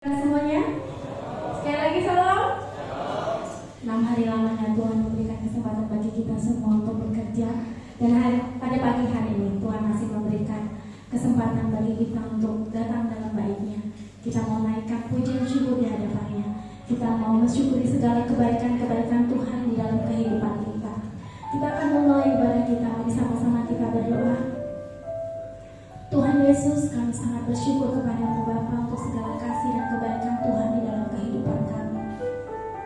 Semuanya, sekali lagi salam. 6 hari lamanya Tuhan memberikan kesempatan bagi kita semua untuk bekerja. Dan pada pagi hari ini Tuhan masih memberikan kesempatan bagi kita untuk datang dalam baiknya. Kita mau naikkan pujian syukur di hadapannya. Kita mau mensyukuri segala kebaikan-kebaikan Tuhan di dalam kehidupan kita. Kita akan memulai ibadah kita, mari sama-sama kita berdoa. Tuhan Yesus, kami sangat bersyukur kepada-Mu Bapa untuk segala kasih dan kebaikan Tuhan di dalam kehidupan kami.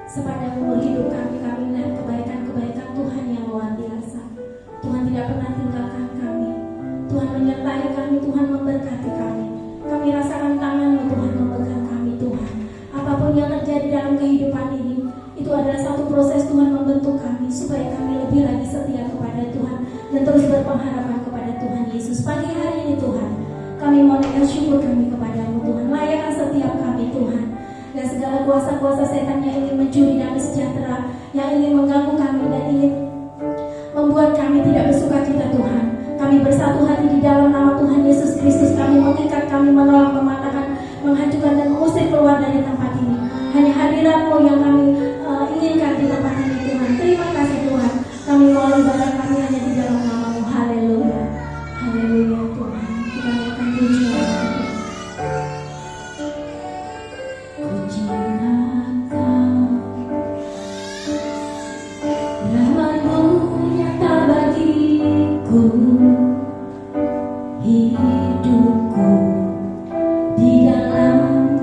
Sepanjang umur hidup kami melihat kebaikan-kebaikan Tuhan yang luar biasa. Tuhan tidak pernah tinggalkan kami. Tuhan menyertai kami, Tuhan memberkati kami. Kami rasakan tangan-Mu Tuhan memegang kami Tuhan. Apapun yang terjadi dalam kehidupan ini, itu adalah satu proses Tuhan membentuk kami supaya kami lebih lagi setia kepada Tuhan dan terus berpengharapan kepada Tuhan Yesus. Pagi hari ini Tuhan, kami mau naikkan syukur kami kepada-Mu Tuhan. Layakkan setiap kami Tuhan. Dan segala kuasa-kuasa setan yang ingin mencuri damai sejahtera, yang ingin mengganggu kami dan ingin membuat kami tidak bersuka cita Tuhan. Kami bersatu hati di dalam nama Tuhan Yesus Kristus. Kami mengikat, kami menolak, mematahkan, menghancurkan dan mengusir keluar dari tempat ini. Hanya hadirat-Mu yang kami inginkan di tempat ini Tuhan. Terima kasih Tuhan. Kami mau ibadah kami hanya di dalam nama-Mu. Haleluya. Haleluya Tuhan. Kita naikkan pujian. Hidupku di dalam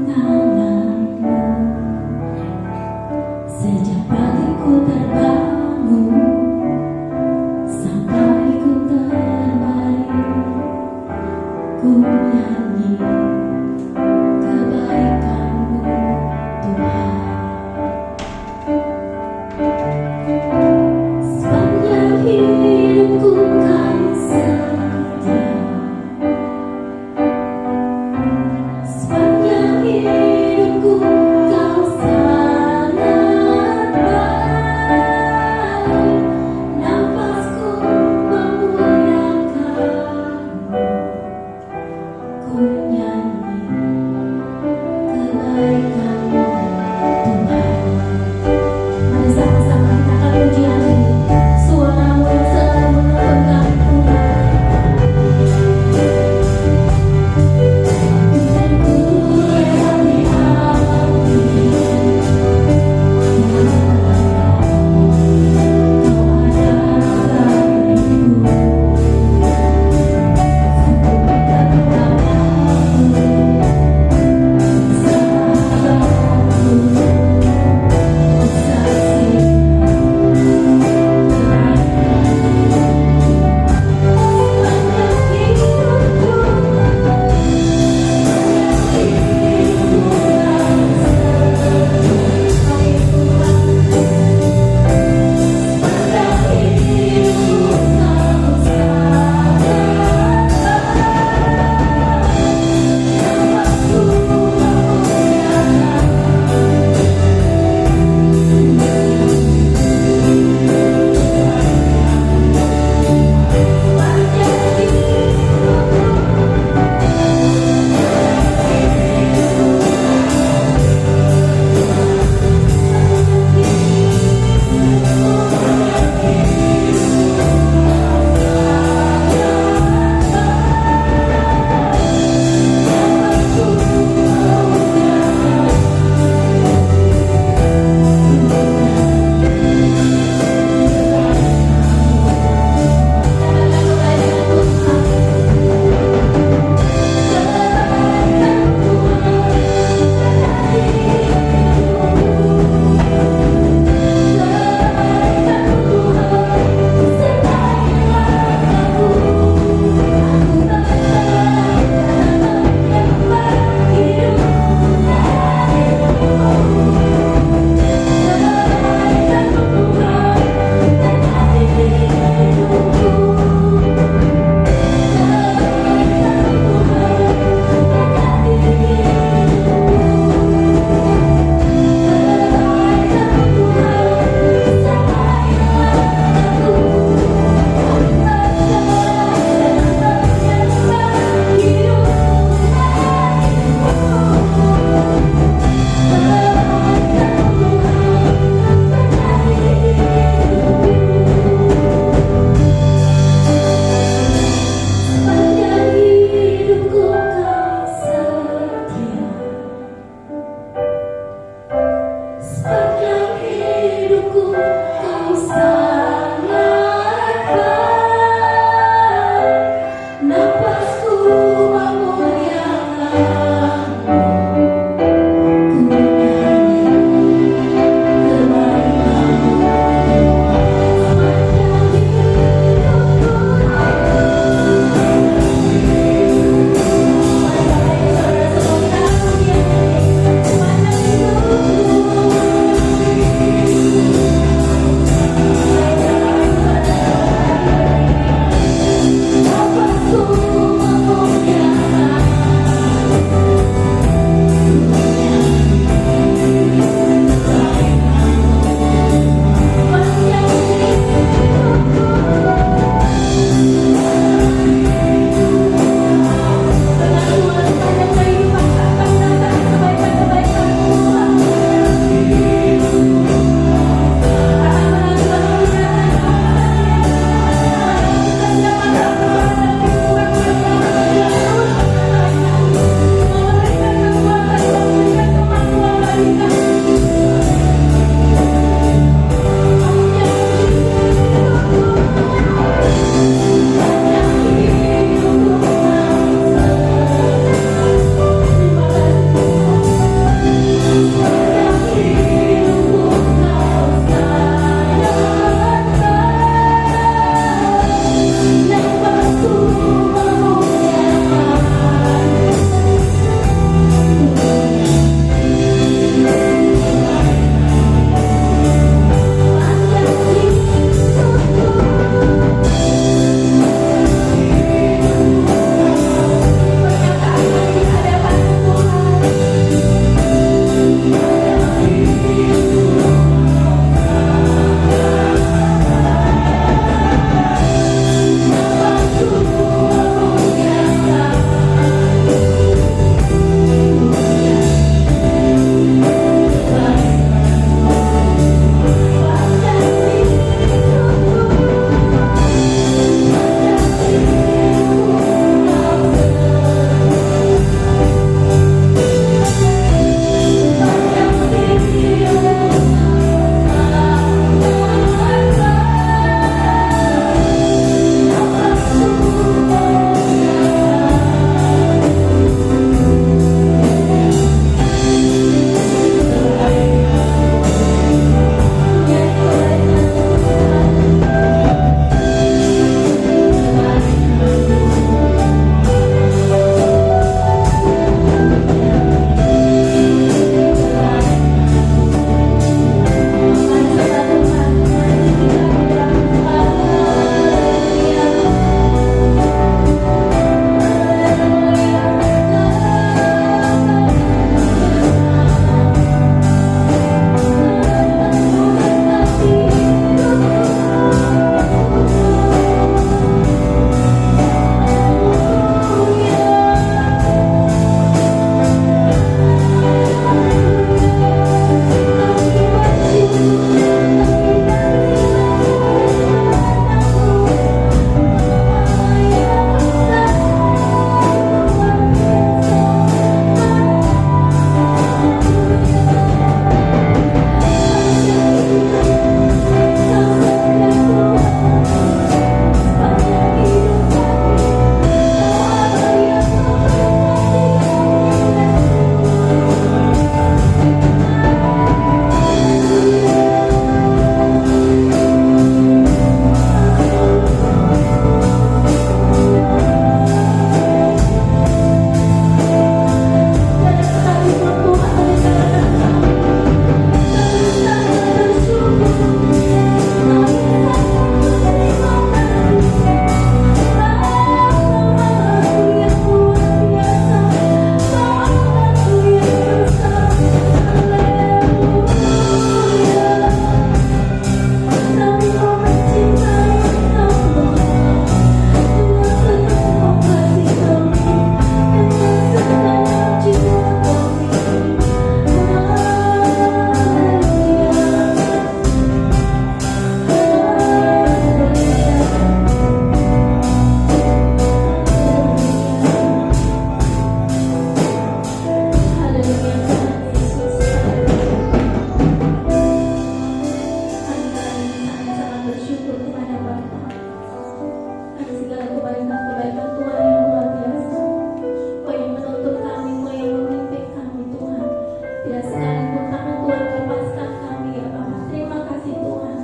Tidak sekalipun tangan Tuhan lepaskan kami ya Bapa. Terima kasih Tuhan.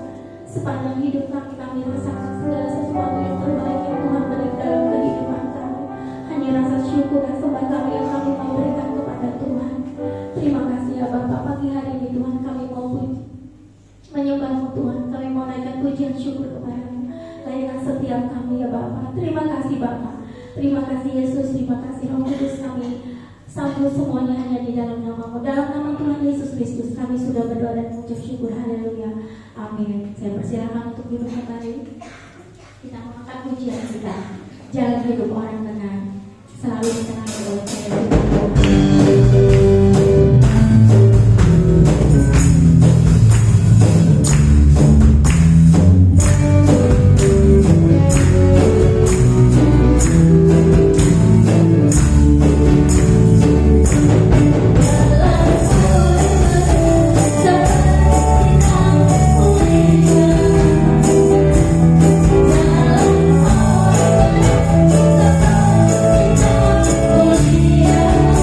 Sepanjang hidup kami, kami rasakan segala sesuatu yang terbaik yang Tuhan beri dalam kehidupan kami. Hanya rasa syukur dan sembah kami yang kami mau berikan kepada Tuhan. Terima kasih ya Bapa. Pagi hari ini Tuhan kami mau menyembah-Mu Tuhan. Kami mau naikkan pujian syukur kepada-Mu. Layanan setiap kami ya Bapa. Terima kasih Bapa. Terima kasih Yesus. Terima kasih Roh Kudus. Kami sambut semuanya hanya di dalam nama-Mu. Dalam nama Tuhan Yesus Kristus kami sudah berdoa dan mengucap syukur. Haleluya. Amin. Saya persilakan untuk duduk kembali. Kita mengangkat pujian kita. Jalan hidup orang benar selalu ditenangi oleh Tuhan. Yeah.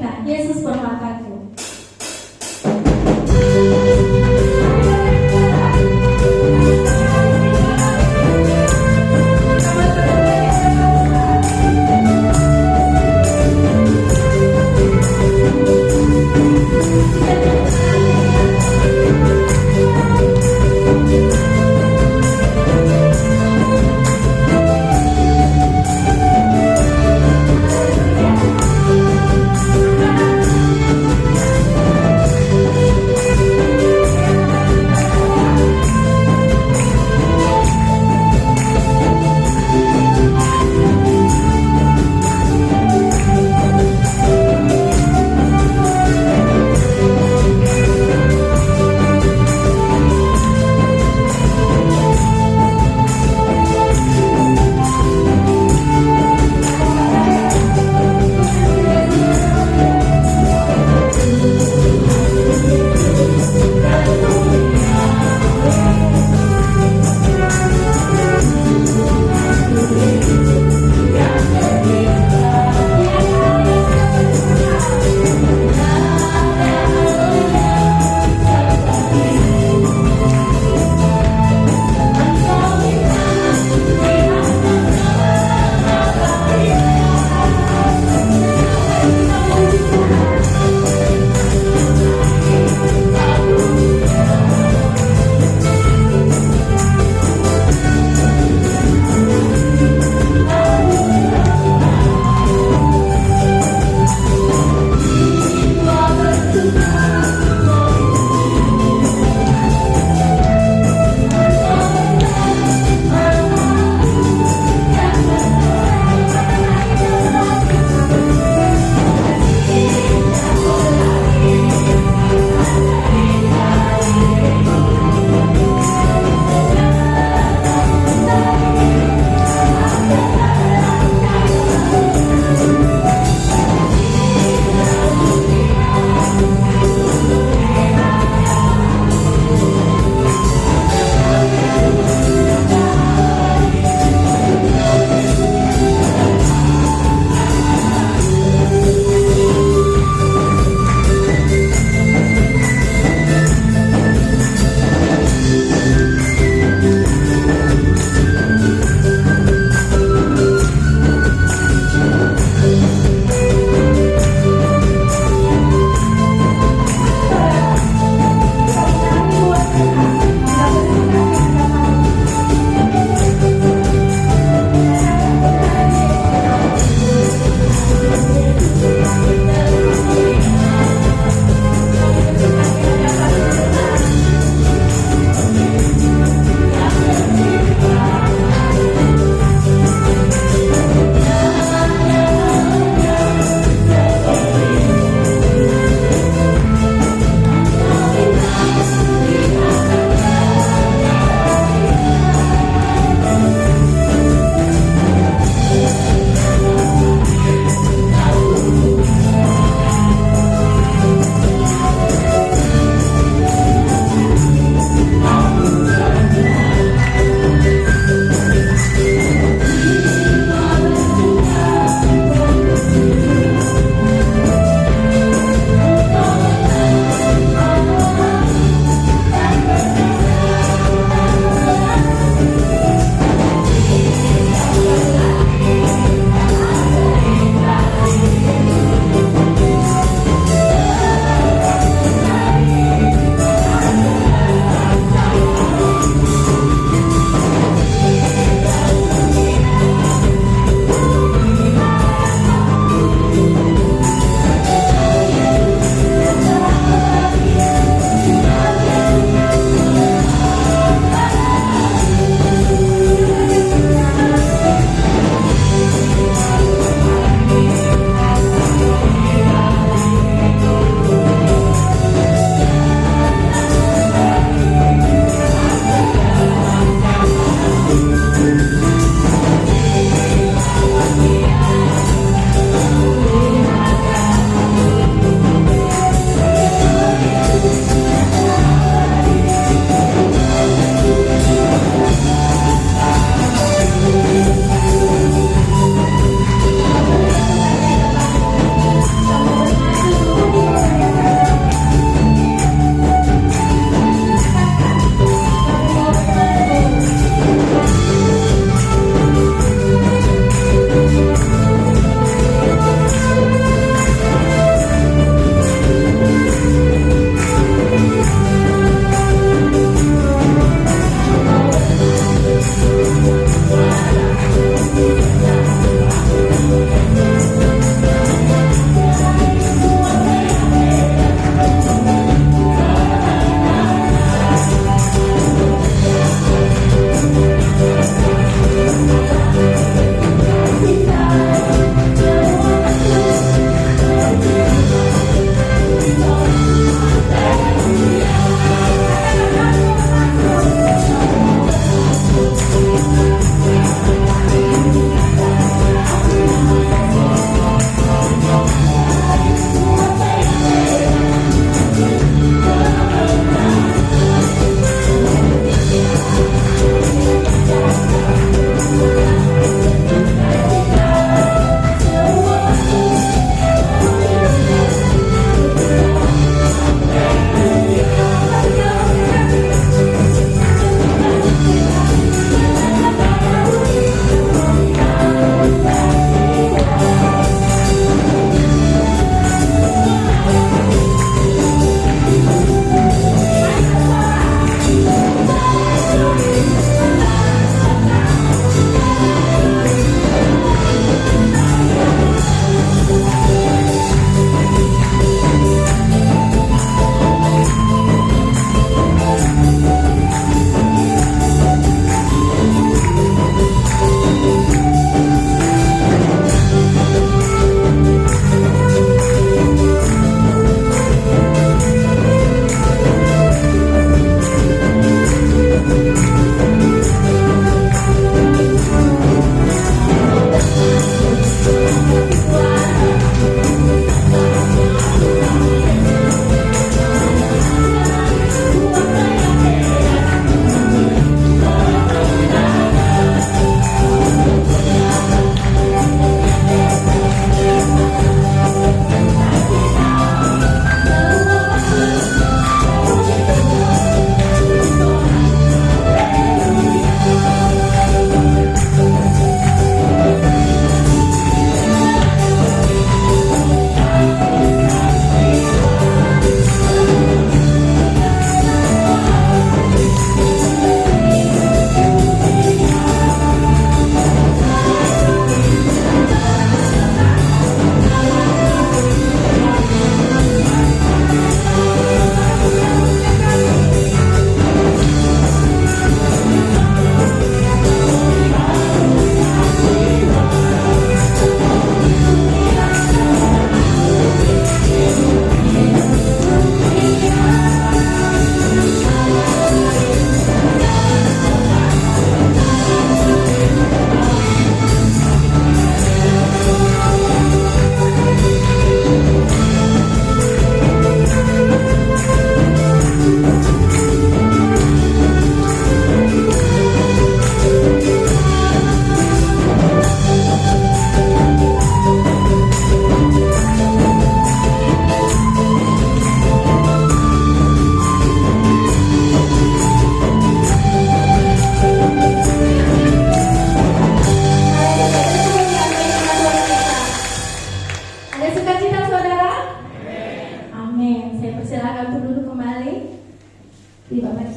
kita. Yesus berkataku.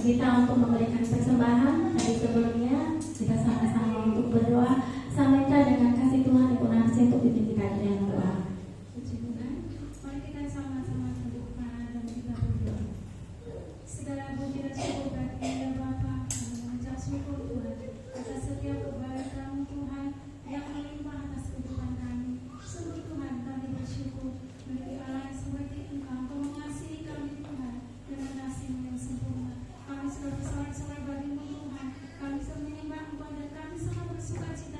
kita untuk memberikan persembahan. Tapi sebelumnya kita sama-sama untuk berdoa. Samakan dengan kasih Tuhan Ibu Narsi untuk pimpin kita dengan doa. Puji Tuhan, mari kita sama-sama tundukkan dan kita berdoa. Segala puji dan syukur bagi Anda Bapa, kami mengucap syukur Tuhan atas setiap kebaikan Tuhan yang melimpah atas kehidupan kami. Sungguh Tuhan, kami bersyukur memiliki Allah yang seperti Engkau. Engkau mengasihi kami Tuhan dengan kasih-Mu yang sempurna. Kami sudah bersorak-sorai bagimu Tuhan. Kami sudah menyembah Engkau dan kami sangat bersuka cita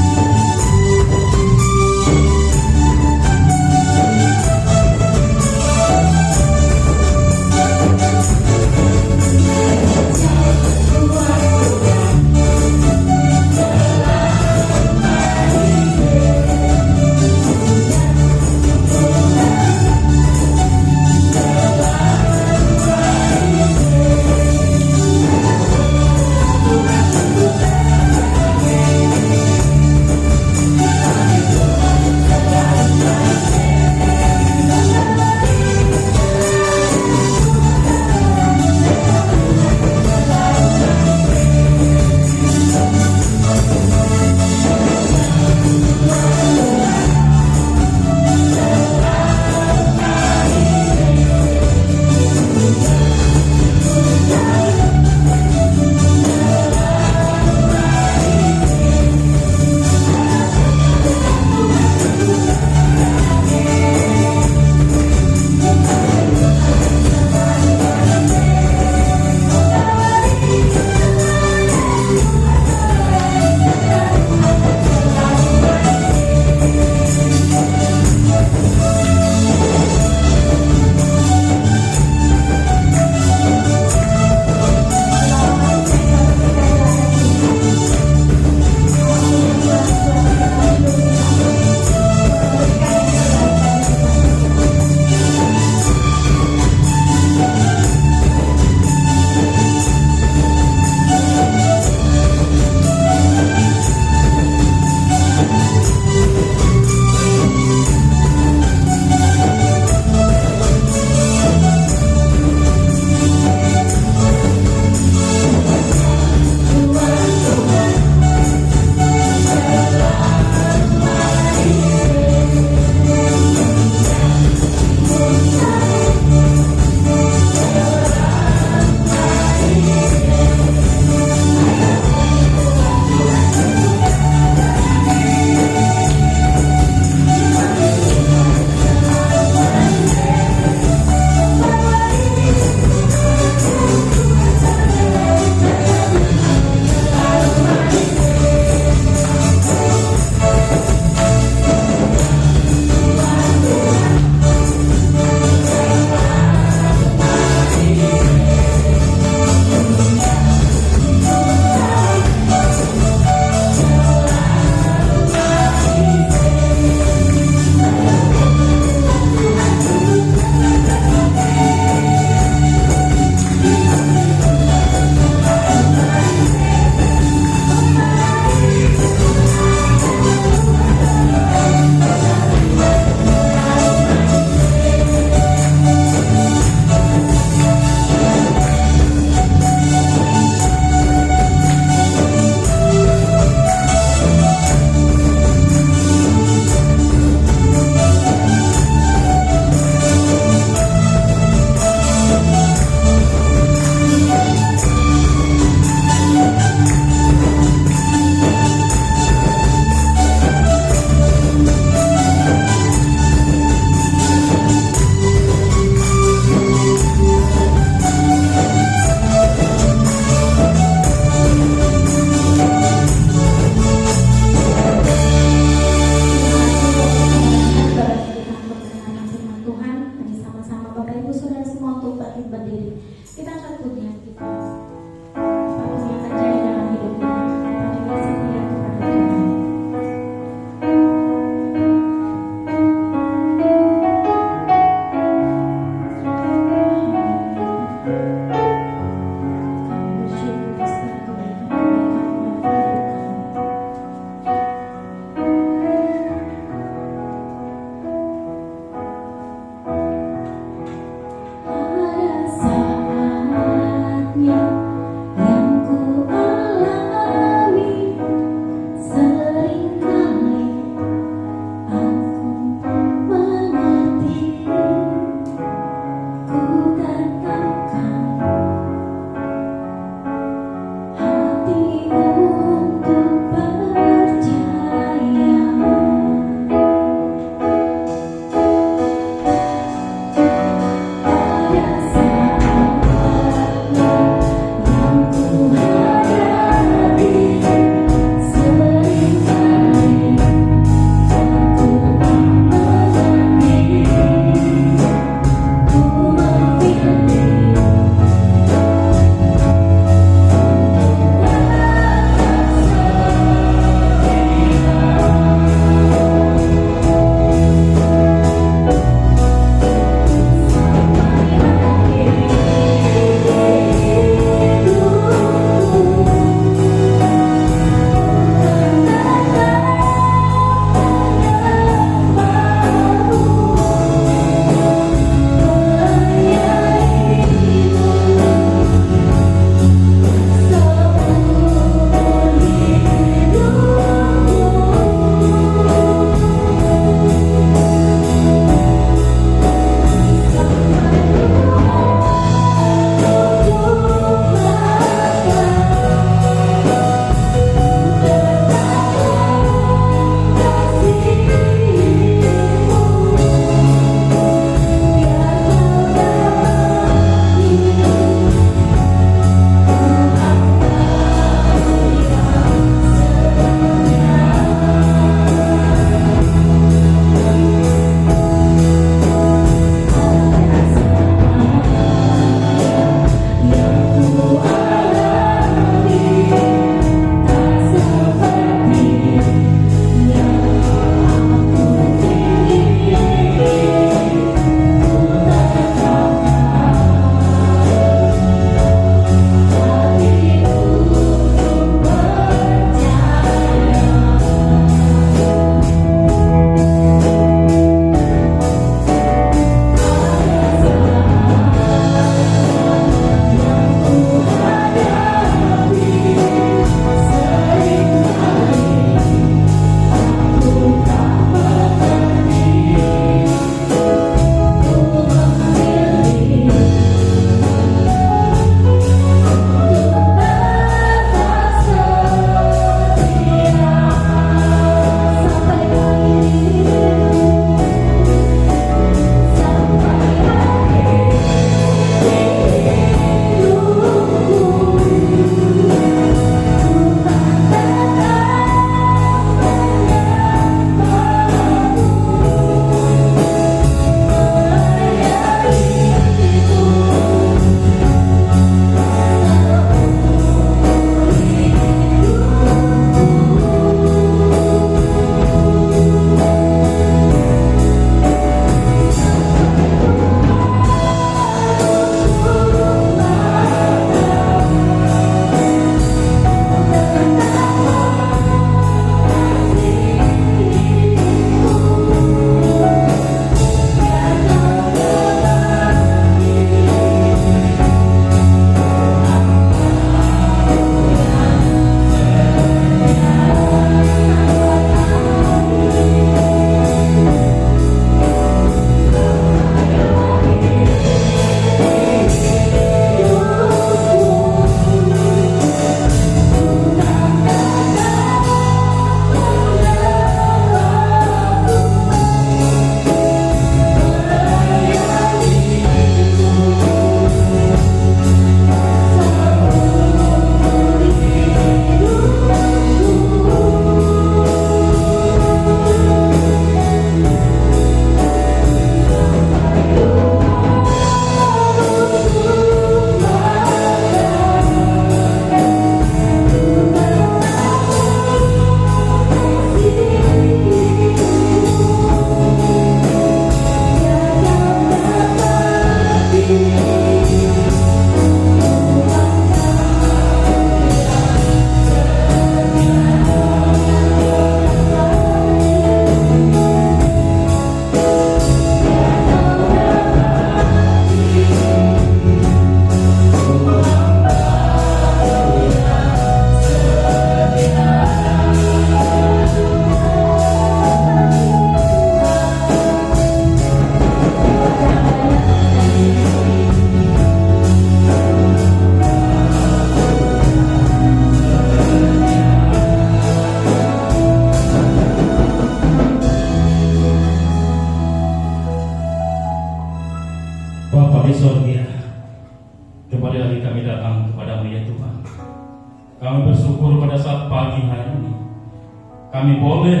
kami boleh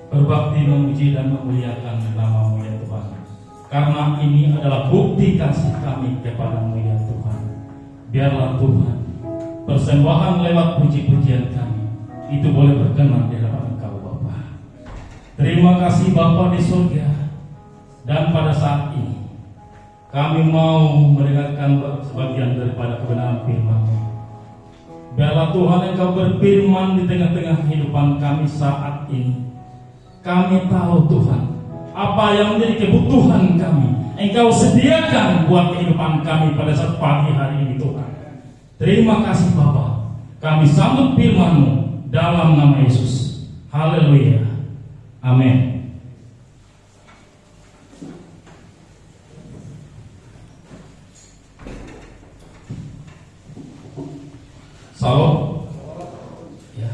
berbakti memuji dan memuliakan nama-Mu ya Tuhan. Karena ini adalah bukti kasih kami kepada-Mu ya Tuhan. Biarlah Tuhan persembahan lewat puji-pujian kami itu boleh berkenan di hadapan Engkau Bapa. Terima kasih Bapa di surga. Dan pada saat ini kami mau mendengarkan sebagian daripada kebenaran firman-Mu. Biarlah Tuhan Engkau berfirman di tengah-tengah kehidupan kami saat ini. Kami tahu Tuhan apa yang menjadi kebutuhan kami Engkau sediakan buat kehidupan kami pada saat pagi hari ini Tuhan. Terima kasih Bapa. Kami sambut firman-Mu dalam nama Yesus. Haleluya. Amin. Salam. Ya.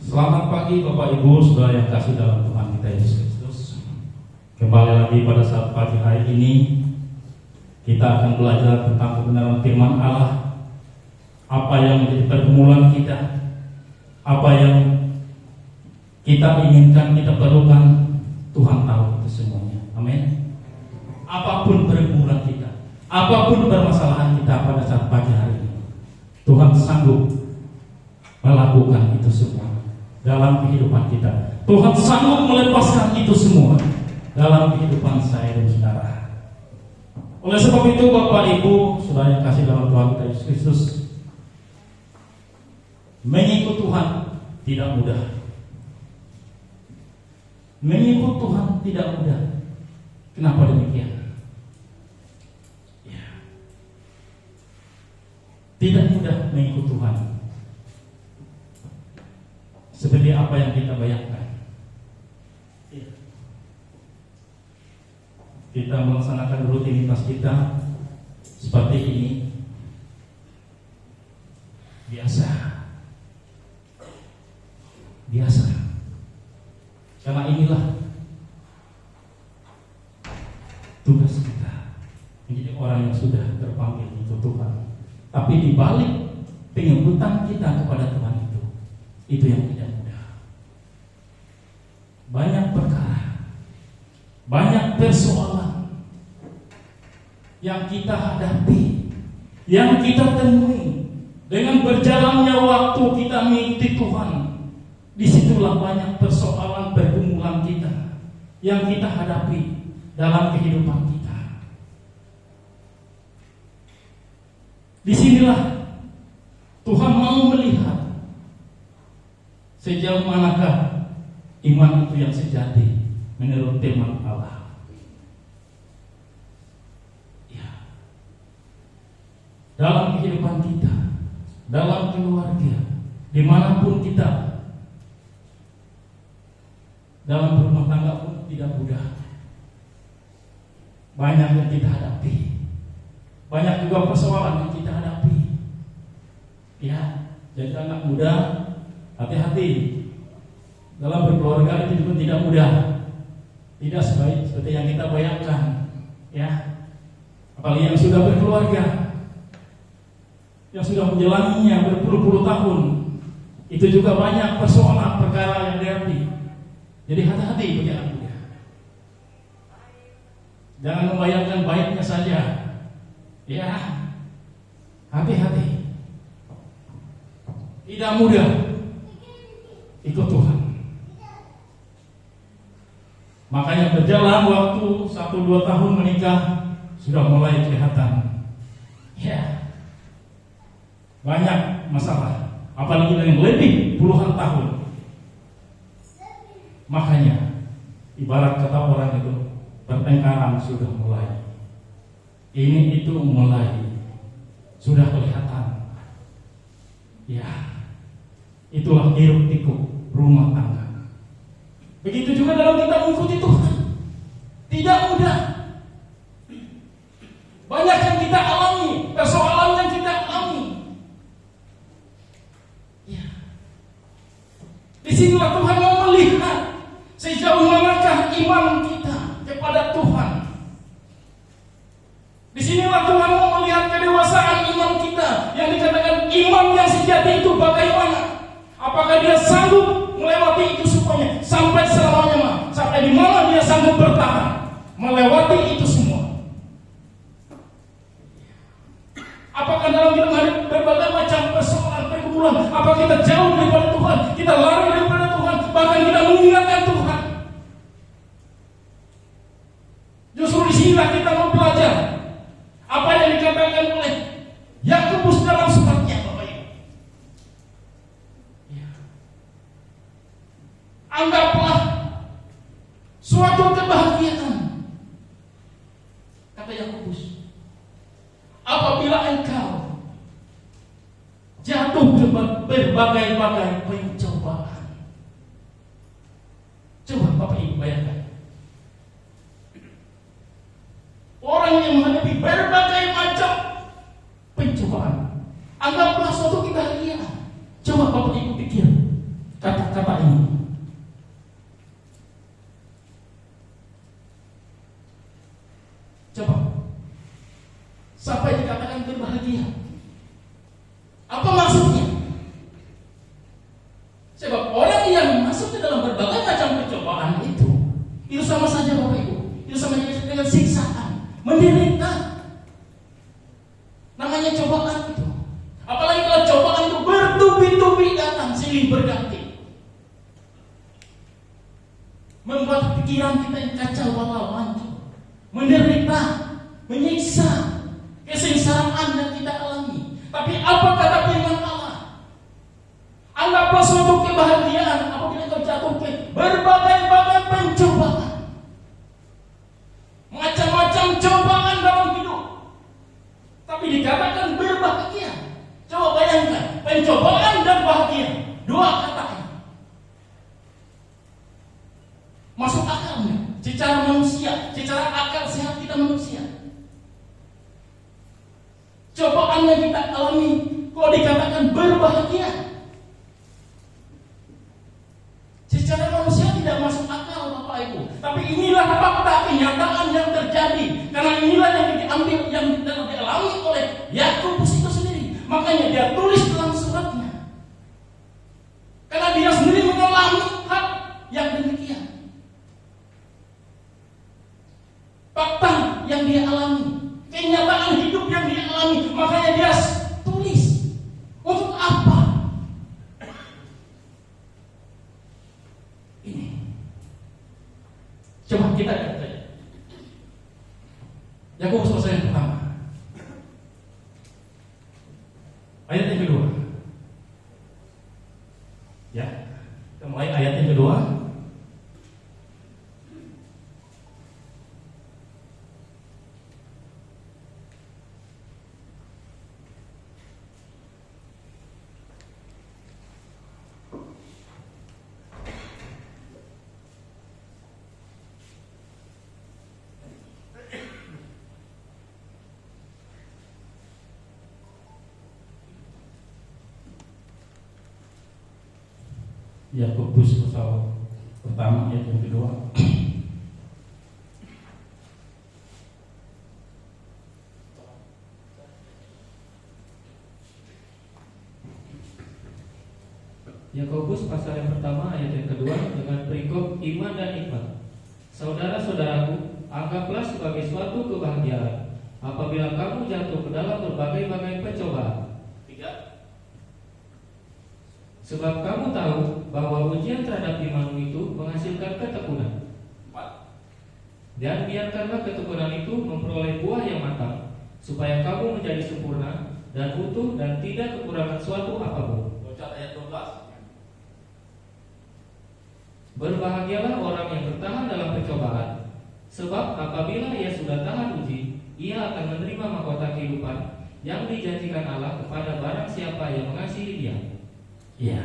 Selamat pagi Bapak Ibu Saudara yang kasih dalam Tuhan kita Yesus Kristus. Kembali lagi pada saat pagi hari ini kita akan belajar tentang kebenaran firman Allah. Apa yang menjadi pergumulan kita, apa yang kita inginkan, kita perlukan, Tuhan tahu itu semuanya. Amin. Apapun pergumulan kita, apapun permasalahan kita pada saat pagi hari ini, Tuhan sanggup melakukan itu semua dalam kehidupan kita. Tuhan sanggup melepaskan itu semua dalam kehidupan saya dan saudara. Oleh sebab itu Bapak Ibu Saudara yang kasih dalam Tuhan kita Yesus Kristus, mengikut Tuhan tidak mudah. Mengikut Tuhan tidak mudah. Kenapa demikian? Ya. Tidak mudah mengikut Tuhan. Seperti apa yang kita bayangkan. Ya. Kita melaksanakan rutinitas kita seperti ini. Biasa. Karena inilah tugas kita menjadi orang yang sudah terpanggil untuk Tuhan. Tapi di balik penyebutan kita kepada Tuhan itu yang tidak mudah. Banyak perkara, banyak persoalan yang kita hadapi, yang kita temui. Dengan berjalannya waktu kita mengikuti Tuhan, disitulah banyak persoalan pergumulan kita yang kita hadapi dalam kehidupan kita. Disinilah Tuhan mau melihat sejauh manakah iman itu yang sejati menurut firman Allah. Ya. Dalam kehidupan kita, dalam keluarga, dimanapun kita, dalam rumah tangga pun tidak mudah. Banyak yang kita hadapi. Banyak juga persoalan yang kita hadapi. Ya, jadi anak muda, hati-hati. Dalam berkeluarga itu juga tidak mudah. Tidak sebaik seperti yang kita bayangkan. Ya, apalagi yang sudah berkeluarga, yang sudah menjalaninya berpuluh-puluh tahun, itu juga banyak persoalan perkara yang dihadapi. Jadi hati-hati bagi anak muda. Jangan membayangkan baiknya saja. Ya, hati-hati. Tidak mudah ikut Tuhan. Makanya berjalan waktu 1-2 tahun menikah sudah mulai kelihatan. Ya, banyak masalah. Apalagi yang lebih puluhan tahun. Makanya ibarat kata orang itu, pertengkaran sudah mulai. Ini itu mulai sudah kelihatan. Ya, itulah hiruk pikuk rumah tangga. Begitu juga dalam kita mengikuti Tuhan. Tidak mudah. Banyak yang kita alami, persoalan yang kita alami. Ya. Disinilah Tuhan mau melihat sejauh manakah iman kita kepada Tuhan. Disinilah Tuhan mau melihat kedewasaan melewati itu semua. Apakah dalam hidup hari berbagai macam persoalan, pergumulan, apa kita jauh daripada Tuhan, kita lari daripada Tuhan, bahkan kita meninggalkan Tuhan. Justru disinilah kita mau belajar apa yang dikatakan oleh Yakobus dalam suratnya, Bapak Ibu. Ya. Anggaplah suatu kebahagiaan, kata Yakobus, apabila engkau jatuh ke berbagai-bagai pencobaan. Coba Bapak Ibu bayangkan, orang yang menghadapi berbagai macam pencobaan, anggaplah suatu kebahagiaan. Coba Bapak Ibu pikir kata-kata ini. Coba, siapa yang dikatakan berbahagia? Apa maksudnya? Sebab orang yang masuk ke dalam berbagai macam pencobaan itu sama saja Bapak Ibu, itu sama saja dengan siksaan, menderita. Namanya cobaan itu. Apalagi kalau cobaan itu bertubi-tubi datang silih berganti, membuat pikiran kita yang kacau balau hancur, menderita, menyiksa, kesengsaraan yang kita alami. Tapi apa kata firman Allah? Anggaplah suatu kebahagiaan apabila kau jatuh ke berbagai-bagai pencobaan, macam-macam cobaan dalam hidup, tapi dikatakan berbahagia. Coba bayangkan, pencobaan dan bahagia, dua kata ini. Masuk akal nggak? Secara manusia, secara akal sehat kita manusia. Cobaan yang kita alami kok dikatakan berbahagia? Secara manusia tidak masuk akal Bapak Ibu. Tapi inilah fakta kenyataan yang terjadi. Karena inilah yang diambil, yang dialami oleh Yakobus itu sendiri. Makanya dia tulis dalam suratnya. Karena dia sendiri mengalami hal yang demikian. Fakta yang dia alami, kenyataan hidup yang dia alami, makanya dia tulis. Untuk apa? Ini. Coba kita lihat saja. Yakobus pasal yang pertama, ayat yang kedua. Ya, kita mulai ayat yang kedua. Yakobus pasal pertama ayat yang kedua. Yakobus pasal yang pertama ayat yang kedua dengan perikop iman dan hikmat. Saudara-saudaraku, anggaplah sebagai suatu kebahagiaan apabila kamu jatuh ke dalam berbagai-bagai pencobaan. Sebab kamu tahu bahwa ujian terhadap imanmu itu menghasilkan ketekunan. Dan biarkanlah ketekunan itu memperoleh buah yang matang, supaya kamu menjadi sempurna dan utuh dan tidak kekurangan suatu apapun. Ayat 12. Berbahagialah orang yang bertahan dalam pencobaan, sebab apabila ia sudah tahan uji, ia akan menerima mahkota kehidupan yang dijanjikan Allah kepada barang siapa yang mengasihi Dia. Ya,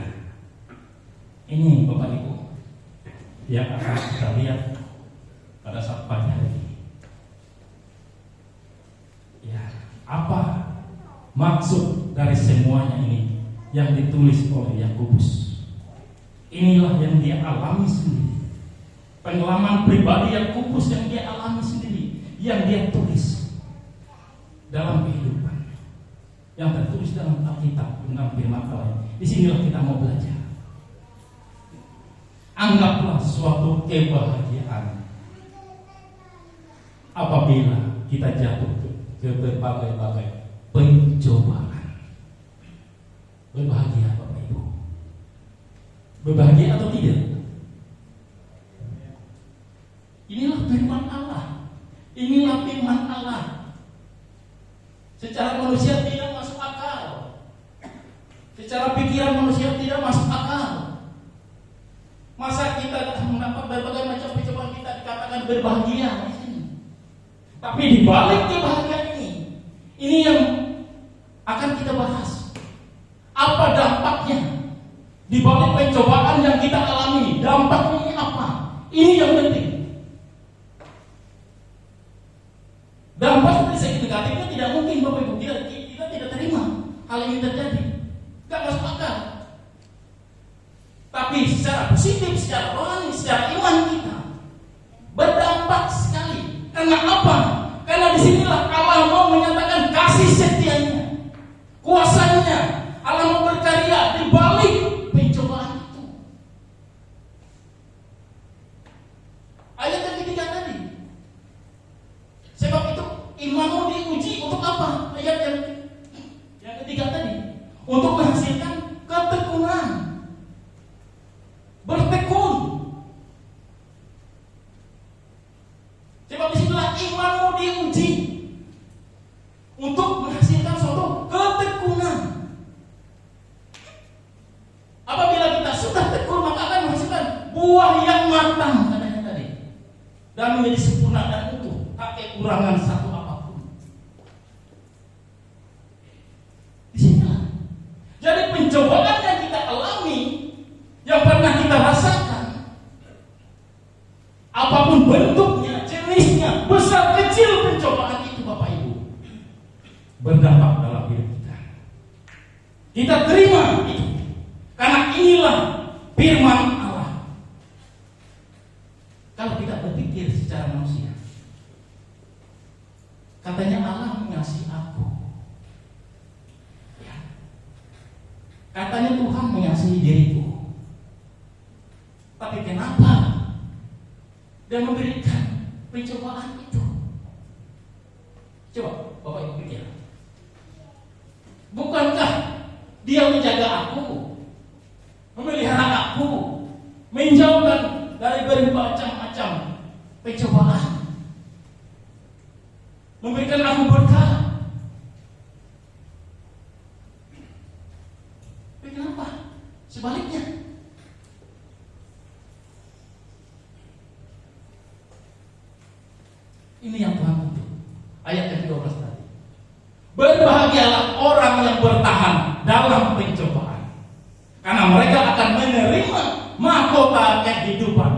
ini Bapak Ibu yang akan kita lihat pada saat pagi hari ini. Ya, apa maksud dari semuanya ini yang ditulis oleh Yakobus? Inilah yang dia alami sendiri, pengalaman pribadi Yakobus yang dia alami sendiri, yang dia tulis dalam kehidupan, yang tertulis dalam Alkitab dengan firman Allah. Di sinilah kita mau belajar. Anggaplah suatu kebahagiaan apabila kita jatuh ke berbagai-bagai pencobaan. Berbahagia Bapak Ibu. Berbahagia atau tidak? Inilah firman Allah. Inilah firman Allah. Secara manusia tidak masuk akal. Secara pikiran manusia tidak masuk akal. Masa kita mendapat berbagai macam pencobaan kita dikatakan berbahagia di sini. Tapi di balik kebahagiaan ini yang akan kita bahas. Apa dampaknya di balik pencobaan yang kita alami? Dampaknya ini apa? Ini yang penting. Dampak dari segi negatifnya tidak mungkin Bapak Ibu. Kita tidak terima hal ini terjadi. Tidak masuk akal. Tapi secara positif, secara rohani, secara iman kita berdampak sekali. Karena apa? Karena disinilah Allah mau menyatakan kasih setianya, kuasanya. Allah mau berkarya di balik pencobaan itu. Ayat yang ketiga tadi. Sebab itu imanmu diuji untuk apa? Ayat yang ketiga tadi. Untuk menghasilkan ketekunan. Bertekun. Sebab disinilah imanmu diuji untuk menghasilkan suatu ketekunan. Apabila kita sudah tekun, maka akan menghasilkan buah yang matang katanya tadi, dan menjadi sempurna dan utuh, tak kekurangan satu apapun. Disinilah. Jadi pencobaan yang kita alami, yang pernah kita rasakan, apapun bentuknya, jenisnya, besar kecil pencobaan itu Bapak Ibu, berdampak dalam hidup kita. Kita terima itu, karena inilah firman Allah. Kalau kita berpikir secara manusia, katanya Allah mengasihi aku, ya. Katanya Tuhan mengasihi diriku. Tapi kenapa Dia memberikan pencobaan itu? Coba Bapak Ibu pikir. Bukankah Dia menjaga aku, memelihara aku, menjauhkan dari berbagai macam pencobaan, memberikan aku berkah? Tapi kenapa sebaliknya? Ini yang Tuhan tuntut. Ayat yang ke-12 tadi. Berbahagialah orang yang bertahan dalam pencobaan, karena mereka akan menerima mahkota kehidupan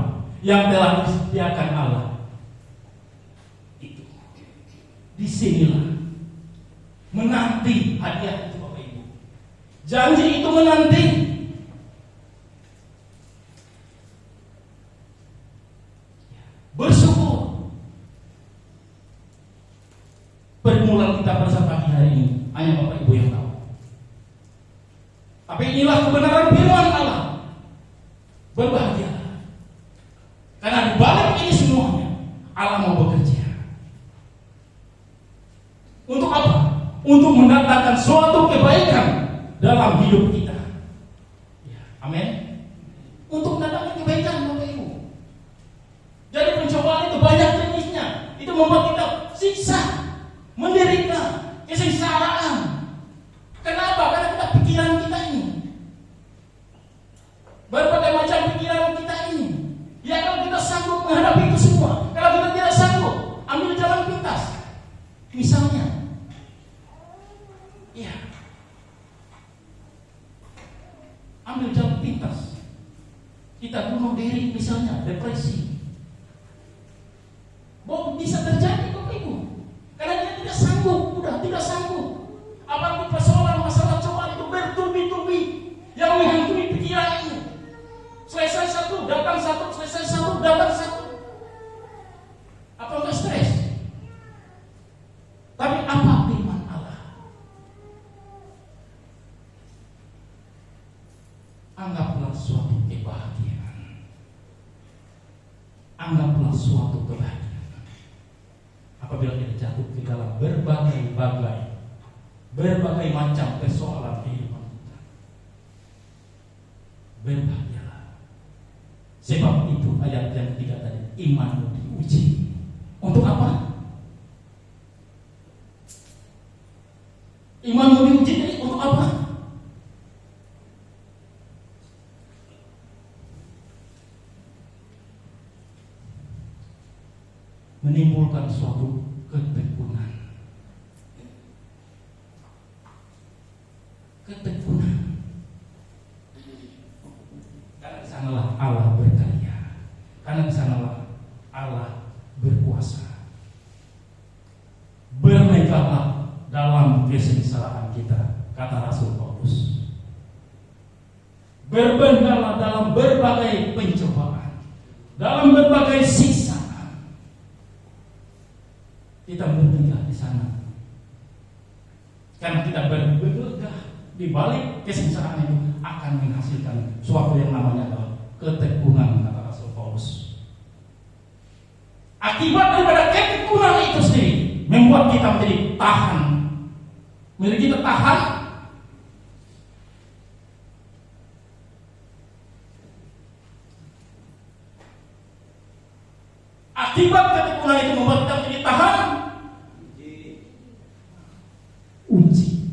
yang telah disediakan Allah. Itu. Disinilah menanti hadiah itu Bapak Ibu. Janji itu menanti. Bersyukur. Permulaan kita pada pagi hari ini hanya Bapak Ibu yang tahu. Tapi inilah kebenaran firman Allah. Berbahagia, karena di balik ini semuanya Allah mau bekerja. Untuk apa? Untuk mendatangkan suatu kebaikan dalam hidup kita. Ya, amin. Untuk mendatangkan kebaikan Bapak Ibu. Jadi pencobaan itu banyak jenisnya. Itu membuat kita siksa, menderita, kesengsaraan. Kenapa? Karena kita pikiran kita ini, berbagai macam pikiran kita ini. Ya, kalau kita sanggup menghadapi itu semua. Kalau kita tidak sanggup, ambil jalan pintas. Misalnya, ya, ambil jalan pintas. Kita bunuh diri misalnya, depresi. Bahwa bisa terjadi Bapak Ibu. Karena dia tidak sanggup, udah tidak sanggup. Apalagi persoalan masalah cobaan itu bertubi-tubi yang menghantui pikiran ini. Selesai satu, datang satu, selesai satu, datang satu. Apa enggak stres? Tapi apa firman Allah? Anggaplah suatu kebahagiaan. Anggaplah suatu kebahagiaan. jatuh ke dalam berbagai macam persoalan kehidupan kita. Berbahagialah. Sebab itu ayat yang ketiga tadi, imanmu diuji. Untuk apa? Imanmu diuji untuk apa? Menimbulkan suatu ketekunan. Karena di sanalah Allah berkarya. Karena di sanalah Allah berkuasa. Bermegahlah dalam kesengsaraan kita, kata Rasul Paulus. Berbenarlah dalam berbagai pencobaan, dalam berbagai siksaan. Kita bermegah di sana. Karena kita bermegah di balik kesengsaraan itu akan menghasilkan suatu yang namanya adalah ketekunan, kata Rasul Paulus. Akibat daripada ketekunan itu sendiri membuat kita menjadi tahan. Menjadi kita tahan akibat ketekunan itu membuat kita menjadi tahan uji.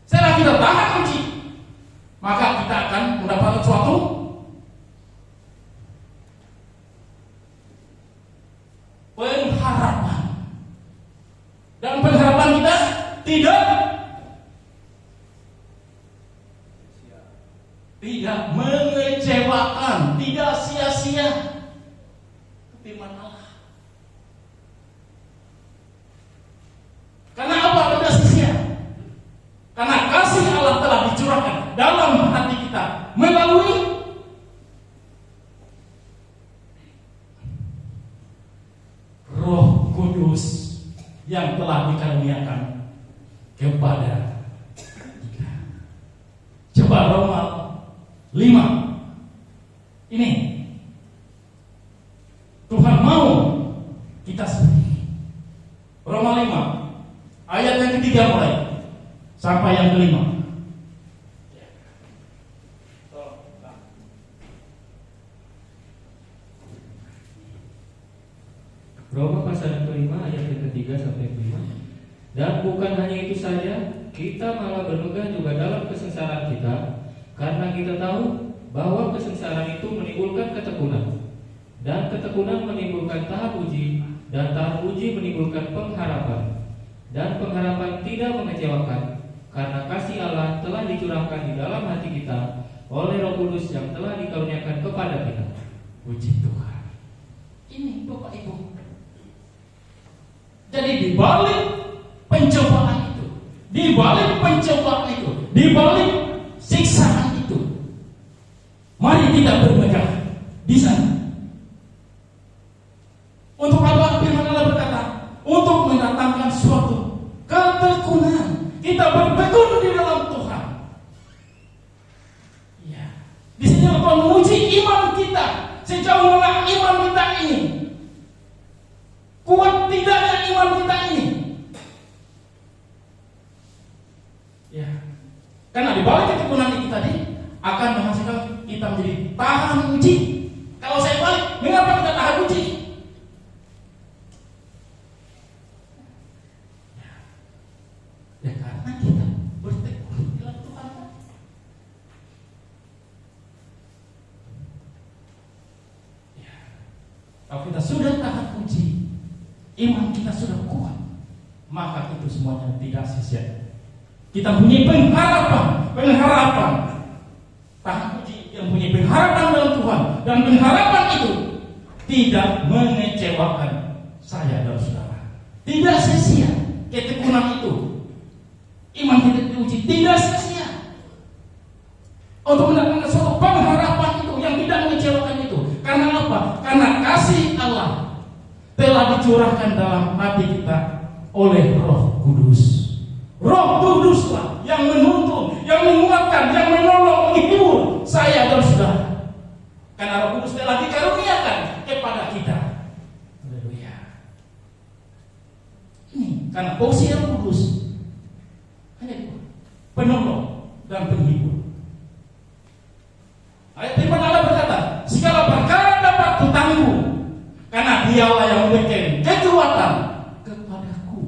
Setelah kita tahan uji, maka kita akan mendapatkan suatu pengharapan. Dan pengharapan kita tidak mengecewakan, tidak sia-sia. Firman Allah. Karena apa? Tidak sia-sia. Karena kasih Allah telah dicurahkan dalam hati kita melalui Roh Kudus yang telah dikaruniakan kepada kita. Coba Roma 5. Ini Tuhan mau kita seperti Roma 5 ayat yang ketiga mulai sampai yang kelima. Roma pasal yang kelima ayat yang ketiga sampai kelima. Dan bukan hanya itu saja, kita malah bermegah juga dalam kesengsaraan kita, karena kita tahu bahwa kesengsaraan itu menimbulkan ketekunan, dan ketekunan menimbulkan tahap uji, dan tahap uji menimbulkan pengharapan, dan pengharapan tidak mengecewakan, karena kasih Allah telah dicurahkan di dalam hati kita oleh Roh Kudus yang telah dikaruniakan kepada kita. Puji Tuhan. Ini Bapak Ibu. Jadi di balik pencobaan itu, di balik pencobaan itu, di balik siksaan itu, mari kita bermegah di sana. Untuk apa? Firman Allah berkata, untuk mendatangkan suatu ketekunan. Kita bertekun di dalam Tuhan. Ya. Di sini Tuhan menguji iman kita. Sejauh mana iman kita ini? Kuat tidaknya iman kita ini? Ya. Karena di balik ketekunan itu tadi akan menghasilkan kita menjadi tahan uji. Kalau saya balik, mengapa kita tahan uji? Ya karena kita bertekun di dalam Tuhan. Ya. Kalau kita sudah tahan uji, iman kita sudah kuat, maka itu semuanya tidak sia-sia. Kita punya pengharapan. Tahan uji yang punya pengharapan dalam Tuhan, dan pengharapan itu tidak mengecewakan saya dan saudara. Tidak sia-sia ketekunan itu. Iman kita diuji tidak sia-sia. Untuk mendapatkan suatu pengharapan itu yang tidak mengecewakan itu. Karena apa? Karena kasih Allah telah dicurahkan dalam hati kita oleh Roh Kudus. Roh Kuduslah yang menuntun, yang menguatkan, yang menolong, menghibur saya dan saudara. Karena Roh Kudus telah dikaruniakan karena posisi yang kudus hanya dua, penolong dan penghibur. Ayat firman Allah berkata, segala perkara dapat kutanggung karena Dialah yang memberikan kekuatan kepadaku.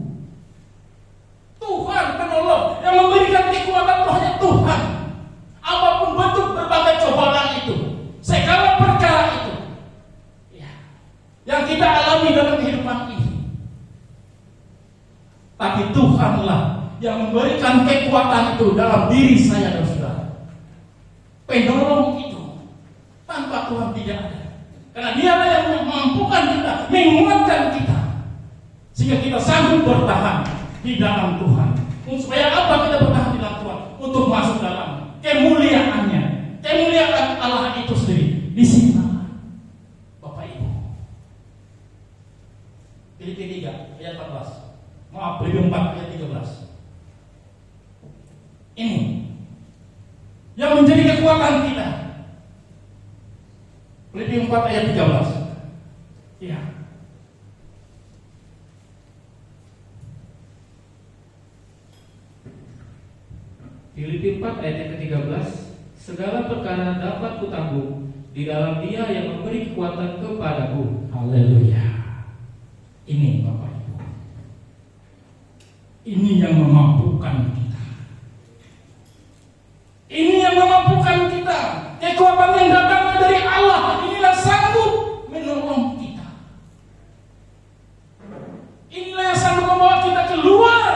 Tuhan penolong yang memberikan kekuatan itu hanya Tuhan. Apapun bentuk berbagai cobaan itu, segala perkara itu ya, yang kita alami dalam kehidupan ini, tapi Tuhanlah yang memberikan kekuatan itu dalam diri saya dan saudara. Penolong itu tanpa Tuhan tidak ada. Karena Dialah yang memampukan kita, menguatkan kita, sehingga kita sanggup bertahan di dalam Tuhan. Supaya apa kita bertahan di dalam Tuhan? Untuk masuk dalam kemuliaannya, kemuliaan Allah itu sendiri. Di sini Bapak Ibu. Filipi 3 ayat 14. Maaf, Filipi 4 ayat 13. Ini yang menjadi kekuatan kita. Filipi 4 ayat 13. Iya. Filipi 4 ayat yang ke-13, segala perkara dapat kutanggung di dalam Dia yang memberi kekuatan kepadaku. Haleluya. Ini Bapak Ibu. Ini yang memampukan kita. Ini yang memampukan kita. Kekuatan yang datang dari Allah inilah sanggup menolong kita. Inilah yang sanggup membawa kita keluar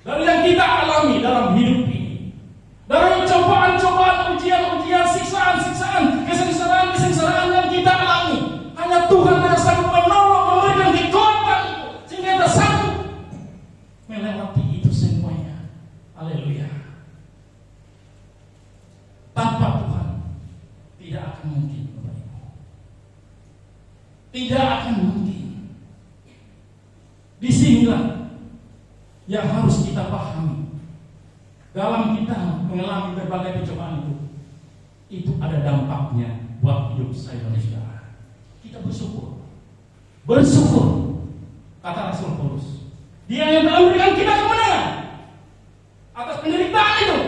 dari yang kita alami dalam hidup ini. Dari cobaan-cobaan, ujian-ujian, siksaan-siksaan, kesengsaraan-kesengsaraan yang kita alami. Hanya Tuhan yang sanggup menolong, memberikan kekuatan itu, sehingga kita sanggup melewati itu semuanya. Haleluya. Tanpa Tuhan tidak akan mungkin, Bapak Ibu. Tidak akan mungkin. Disinilah yang harus kita pahami dalam kita mengalami berbagai pencobaan itu ada dampaknya buat hidup saya dan saudara. Kita bersyukur, kata Rasul Paulus. Dia yang telah memberikan kita kemenangan atas penderitaan itu,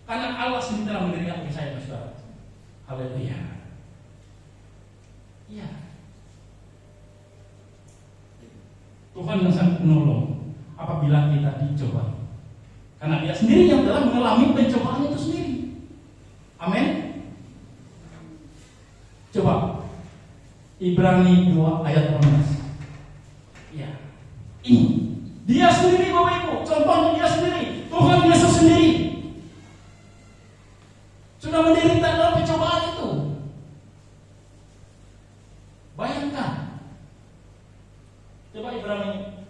karena Allah sendiri telah menderita bagi saya dan saudara. Haleluya. Iya. Tuhan yang sangat menolong apabila kita dicoba, karena Dia sendiri yang telah mengalami pencobaan itu sendiri. Amin. Coba Ibrani 2 ayat 18. Ya. Ini Dia sendiri, Bapak Ibu. Contohnya Dia sendiri, Tuhan Yesus sendiri sudah menderita dalam pencobaan itu. Bayangkan. Coba Ibrani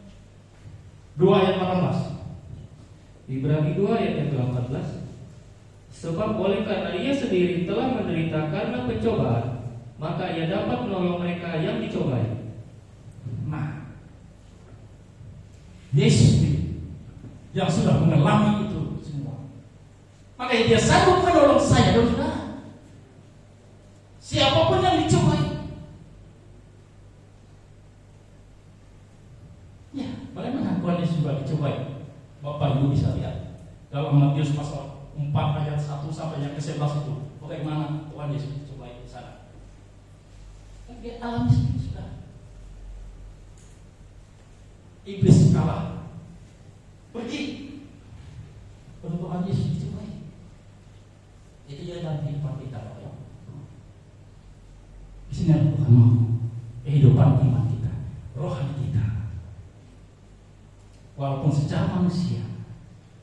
2 ayat 18. Ibrani 2 ayat yang ke-18, sebab oleh karena Ia sendiri telah menderita karena pencobaan, maka Ia dapat menolong mereka yang dicobai. Nah, Yesus yang sudah mengalami itu semua, makanya Dia sanggup menolong saya dan saudara. Siapapun yang dicobai. Ya, bagaimana Tuhan Yesus juga dicobai? Bapak Ibu bisa lihat dalam Matius pasal 4 ayat 1 sampai yang ke-11 itu, bagaimana Tuhan Yesus dicobai di sana. Dia alami sendiri sudah. Iblis kalah, pergi. Baru Tuhan Yesus dicobai. Itu dia dalam kehidupan kita, Bapak. Di sini ada Tuhan mau kehidupan iman kita, rohani kita. Walaupun secara manusia,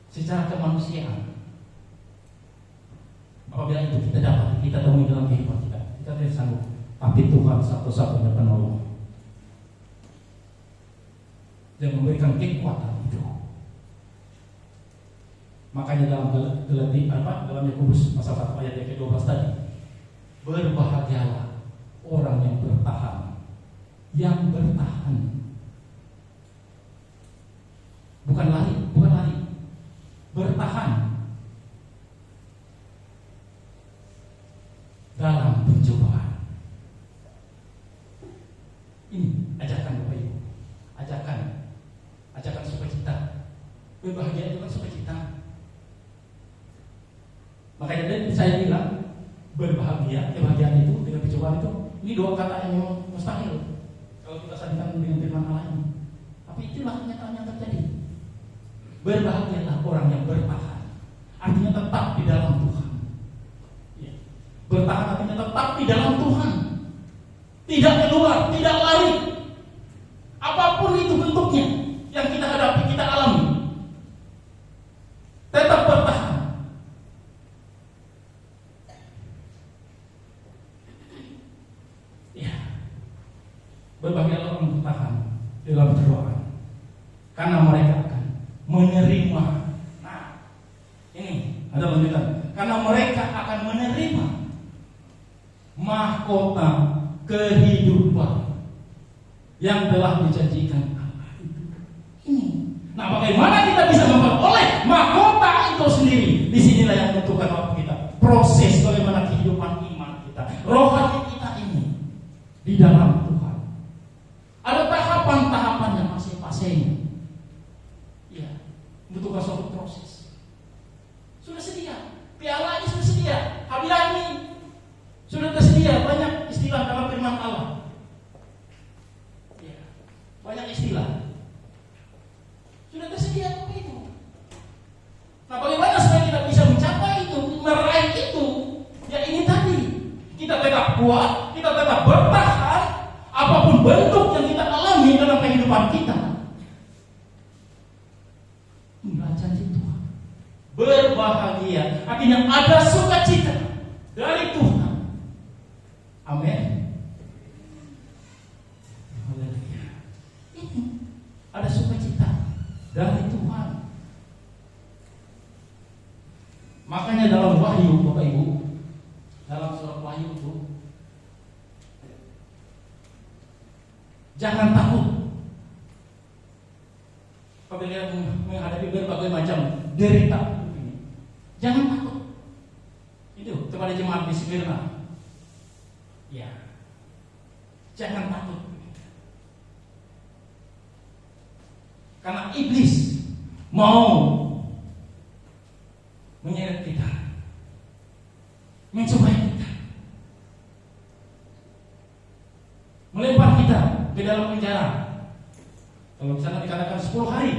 secara kemanusiaan, apabila itu kita dapat, kita temui dalam kehidupan kita tidak sanggup. Tapi Tuhan satu-satunya penolong yang memberikan kekuatan itu. Makanya dalam dalam Yakobus pasal 1 ayat yang ke-12 tadi, berbahagialah orang yang bertahan, bukan lari, bertahan dalam pencobaan. Ini ajakan Bapak Ibu, ajakan Berbahagia itu kan sukacita. Makanya tadi saya bilang berbahagia, kebahagiaan itu dengan percobaan itu, ini dua kata yang memang mustahil kalau kita sandingkan dengan firman Allah ini. Tapi itulah kenyataan yang terjadi. Berbahagialah orang yang bertahan, artinya tetap di dalam Tuhan. Ya. Bertahan artinya tetap di dalam Tuhan, tidak keluar, tidak lari. Apapun itu bentuknya yang kita hadapi, kita alami, tetap bertahan. Ya. Berbahagialah orang bertahan dalam percobaan, karena mereka akan menerima. Nah, ini ada lanjutan. Karena mereka akan menerima mahkota kehidupan yang telah dijanjikan Allah itu. Ini. Nah, bagaimana kita bisa memperoleh mahkota itu sendiri? Disinilah yang menentukan waktu kita. Proses bagaimana kehidupan iman kita, rohani kita ini di dalam Tuhan. Ada tahapan-tahapannya masing-masing. Ya, membutuhkan suatu proses. Sudah sedia, pialanya sudah sedia, hadiah ini sudah tersedia. Banyak istilah dalam firman Allah. Ya, banyak istilah sudah tersedia itu. Nah, bagaimana supaya kita bisa mencapai itu, meraih itu? Ya ini tadi, kita tetap kuat, kita tetap bertahan, apapun bentuk yang kita alami dalam kehidupan kita. Inilah janji Tuhan. Berbahagia, artinya ada sukacita dari Tuhan. Amin. Haleluya. Ini ada sukacita dari Tuhan. Makanya dalam Wahyu, Bapak Ibu, dalam surat Wahyu itu, jangan takut apabila menghadapi berbagai macam derita. Jangan takut. Itu kepada jemaat di Smyrna. Ya, jangan takut. Karena iblis mau menyeret kita, mencobai kita, melempar kita ke dalam penjara. Kalau di sana dikatakan 10 hari,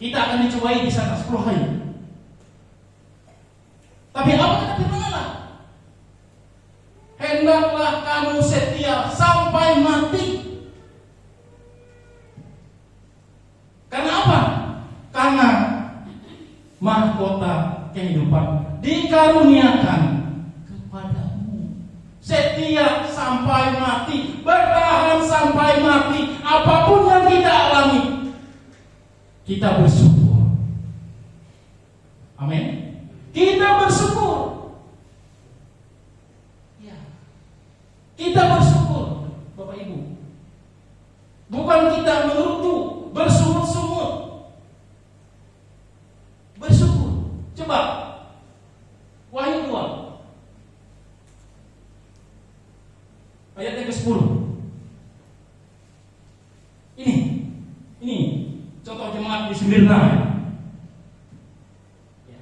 kita akan dicobai di sana 10 hari. Tapi apa kata firman Allah? Hendaklah kamu setia sampai mati. Karena apa? Karena mahkota kehidupan dikaruniakan kepadamu. Setia sampai mati, bertahan sampai mati. Apapun yang kita alami, kita bersyukur. Amin. Kita bersyukur. Ya. Kita bersyukur, Bapak Ibu. Bukan kita mengerutu, bersungut-sungut. Bersyukur. Coba Wahyu 2 ayat yang ke-10. Ini contoh jemaat di Smyrna. Ya.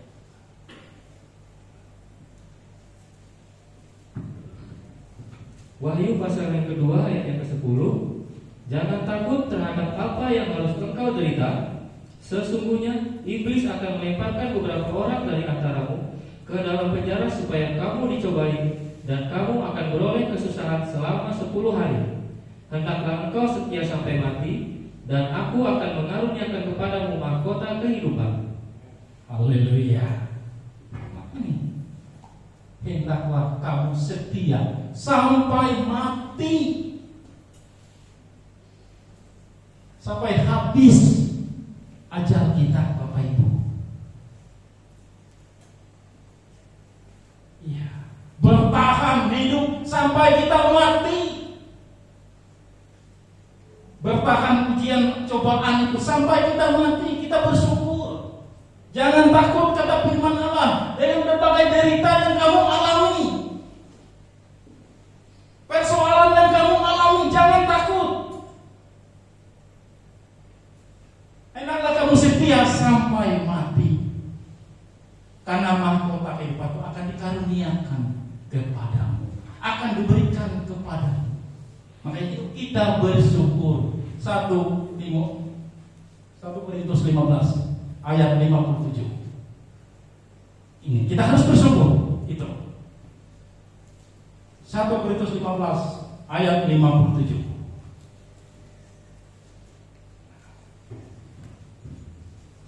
Wahyu pasal yang kedua ayat yang ke-10. Jangan takut terhadap apa yang harus engkau derita. Sesungguhnya iblis akan melemparkan beberapa orang dari antaramu ke dalam penjara supaya kamu dicobai, dan kamu akan beroleh kesusahan selama 10 hari. Hendaklah engkau setia sampai mati, dan aku akan mengaruniakan kepadamu mahkota kehidupan. Haleluya. Hendaklah kamu setia sampai mati, sampai habis ajal kita, Bapak Ibu. Ya, bertahan hidup sampai kita mati. Bertahan ujian cobaan itu sampai kita mati, kita bersyukur. Jangan takut, kata firman Allah, dengan berbagai derita yang kamu alami, persoalan yang kamu alami, jangan takut. Hendaklah kamu setia sampai mati. Karena mahkota kehidupan itu akan dikaruniakan kepadamu, akan diberikan kepadamu. Maka itu kita bersyukur. 1 Korintus 15 ayat 57. Ini kita harus bersyukur. Itu 1 Korintus 15 ayat 57.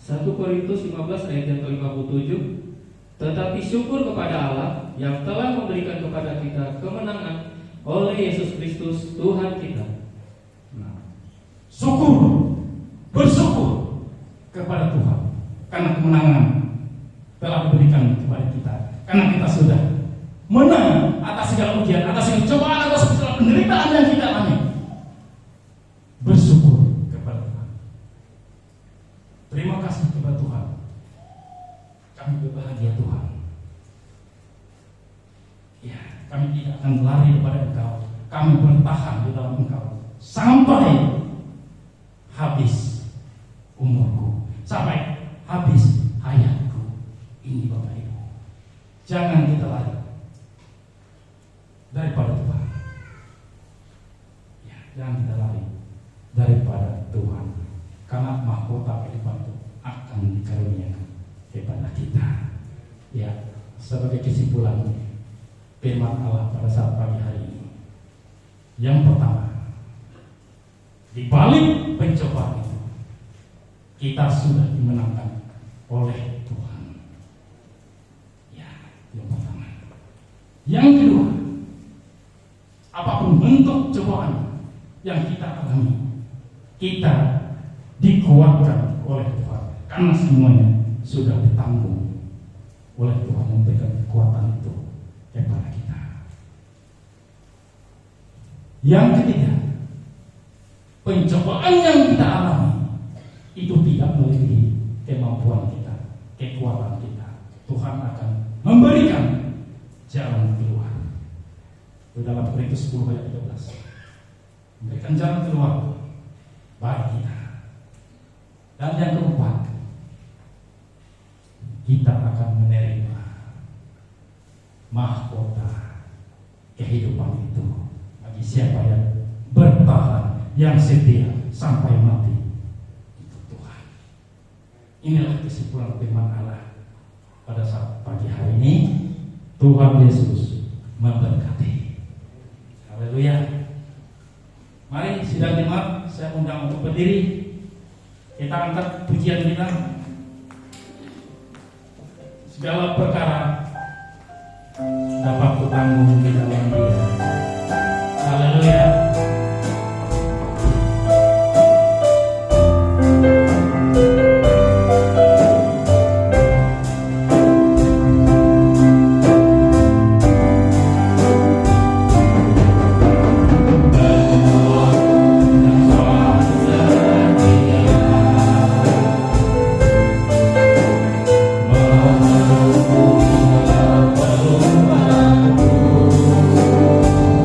1 Korintus 15 ayat yang ke-57. Tetapi syukur kepada Allah yang telah memberikan kepada kita kemenangan oleh Yesus Kristus Tuhan kita. Syukur, bersyukur kepada Tuhan karena kemenangan telah diberikan kepada kita. Karena kita sudah menang atas segala ujian, atas segala cobaan, atas segala penderitaan yang kita alami. Bersyukur kepada Tuhan. Terima kasih kepada Tuhan. Kami berbahagia Tuhan. Ya, kami tidak akan lari kepada Engkau. Kami bertahan di dalam Engkau sampai habis umurku, sampai habis hayatku. Ini Bapak Ibu. Jangan kita lari daripada Tuhan. Ya, jangan kita lari daripada Tuhan. Karena mahkota kehidupan itu akan dikaruniakan kepada kita. Ya, sebagai kesimpulan firman Allah pada saat pagi hari ini. Yang pertama, di balik pencobaan itu, kita sudah dimenangkan oleh Tuhan. Ya, yang pertama. Yang kedua, apapun bentuk cobaan yang kita alami, kita dikuatkan oleh Tuhan. Karena semuanya sudah ditanggung oleh Tuhan, memberikan kekuatan itu kepada kita. Yang ketiga, pencobaan yang kita alami itu tidak melebihi kemampuan kita, kekuatan kita. Tuhan akan memberikan jalan keluar. Itu dalam Korintus 10 ayat 13. Memberikan jalan keluar bagi kita. Dan yang keempat, kita akan menerima mahkota kehidupan itu bagi siapa yang bertahan, yang setia sampai mati. Itu Tuhan. Inilah kesimpulan firman Allah pada saat pagi hari ini. Tuhan Yesus memberkati. Haleluya. Mari sidang jemaat, saya undang untuk berdiri. Kita angkat pujian kita. Segala perkara dapat kutanggung di dalam Dia. Haleluya. Ku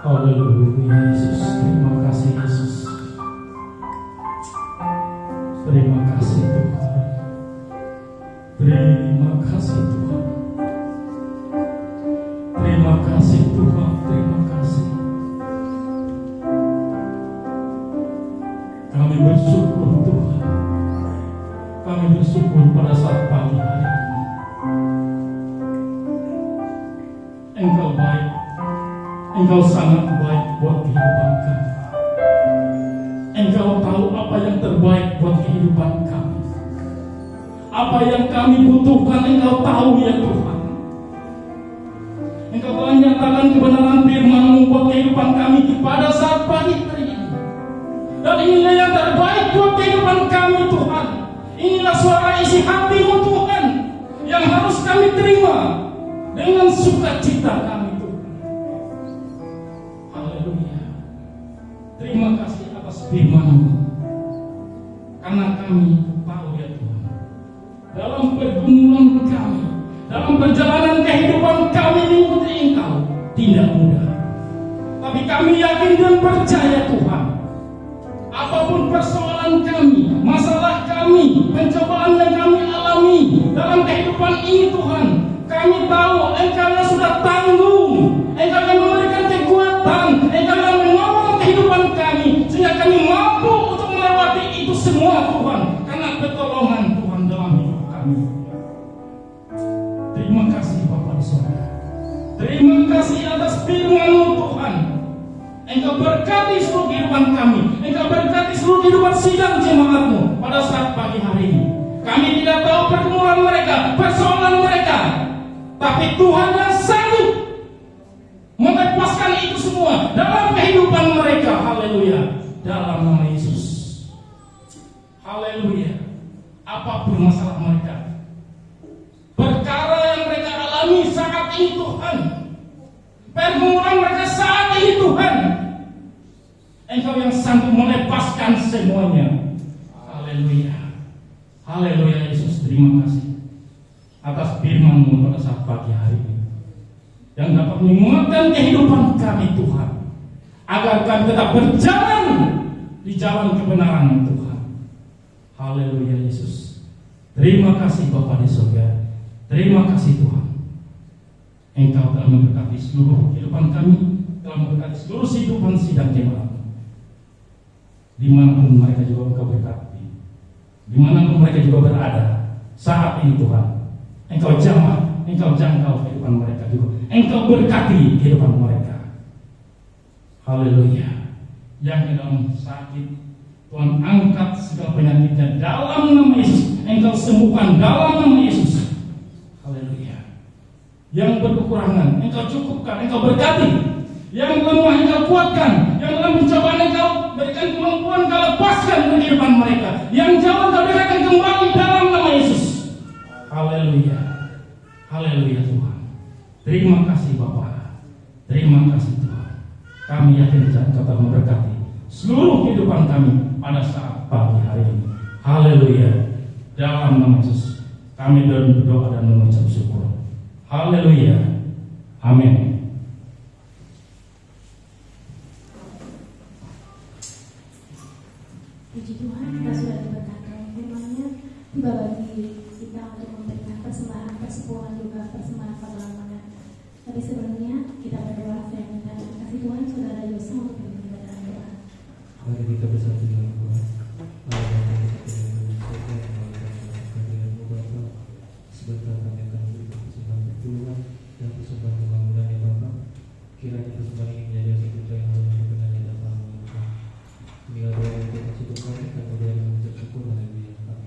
Haleluya Yesus, terima kasih Yesus. Terima kasih Tuhan. Terima kasih Tuhan. Terima kasih Tuhan, terima kasih. Kami bersyukur Tuhan. Kami bersyukur pada saat pagi hari ini. Engkau baik. Engkau sangat baik buat kehidupan kami. Engkau tahu apa yang terbaik buat kehidupan kami. Apa yang kami butuhkan Engkau tahu ya Tuhan. Engkau telah nyatakan kebenaran firman-Mu buat kehidupan kami pada saat pagi hari ini. Dan inilah yang terbaik buat kehidupan kami Tuhan. Inilah suara isi hati-Mu Tuhan yang harus kami terima dengan sukacita kami. Terima kasih atas firman-Mu. Karena kami tahu ya Tuhan, dalam pergumulan kami, dalam perjalanan kehidupan kami mengikuti Engkau tidak mudah. Tapi kami yakin dan percaya Tuhan, apapun persoalan kami, masalah kami, pencobaan yang kami alami dalam kehidupan ini Tuhan, kami tahu Engkau yang sudah tanggung. Engkau yang memberikan kekuatan, Engkau yang menolong kehidupan kami, sehingga kami mampu untuk melewati itu semua Tuhan, karena pertolongan Tuhan dalam hidup kami. Terima kasih Bapa di surga. Terima kasih atas firman-Mu Tuhan. Engkau berkati seluruh kehidupan kami. Engkau berkati seluruh kehidupan sidang jemaat-Mu pada saat pagi hari ini. Kami tidak tahu pergumulan mereka, persoalan mereka, tapi Tuhan yang sanggup melepaskan itu semua dalam kehidupan mereka. Haleluya. Dalam nama Yesus. Haleluya. Apapun masalah mereka, perkara yang mereka alami saat ini Tuhan, pergumulan mereka saat ini Tuhan, Engkau yang sanggup melepaskan semuanya. Haleluya. Haleluya Yesus, terima kasih atas firman-Mu pada saat pagi hari ini, yang dapat menguatkan kehidupan kami Tuhan, agar kami tetap berjalan di jalan kebenaran Tuhan. Haleluya Yesus. Terima kasih Bapa di surga. Terima kasih Tuhan. Engkau telah memberkati seluruh kehidupan kami, telah memberkati seluruh kehidupan sidang jemaat. Dimanapun mereka juga Engkau berkati, dimanapun mereka juga berada saat ini Tuhan, Engkau jamah, Engkau jangkau kehidupan mereka juga. Engkau berkati kehidupan mereka. Haleluya. Yang dalam sakit, Tuhan angkat segala penyakitnya dalam nama Yesus. Engkau sembuhkan dalam nama Yesus. Haleluya. Yang berkekurangan Engkau cukupkan, Engkau berkati. Yang lemah Engkau kuatkan. Yang dalam pencobaan Engkau berikan kemampuan, Engkau lepaskan kehidupan mereka. Yang jauh Engkau berikan kembali dalam nama Yesus. Haleluya. Haleluya Tuhan. Terima kasih Bapa. Terima kasih Tuhan. Kami yakin Engkau telah memberkati seluruh kehidupan kami pada saat pagi hari ini. Haleluya. Dalam nama Yesus kami berdoa dan mengucap syukur. Haleluya. Amin. Puji Tuhan, kita sudah diberkati firman-Nya, tiba bagi kita untuk memberikan persembahan persepuluhan juga persembahan perlawanan. Tapi sebelumnya kita berdoa. Saya minta kasih Tuhan saudara Yosa untuk memimpin dalam doa. Mari kita bersatu dalam doa. Sebentar kami akan memberikan persembahan pertolongan dan persembahan pembangunan ya Bapa. Kiranya persembahan ini menjadi hasil kita yang harus berkenanya dalam Tuhan. Inilah doa yang kita kasih Tuhan, kita berdoa dengan mengucap syukur. Haleluya. Amin.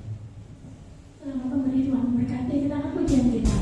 Selamat pemberi Tuhan memberkati kita akan pujian kita.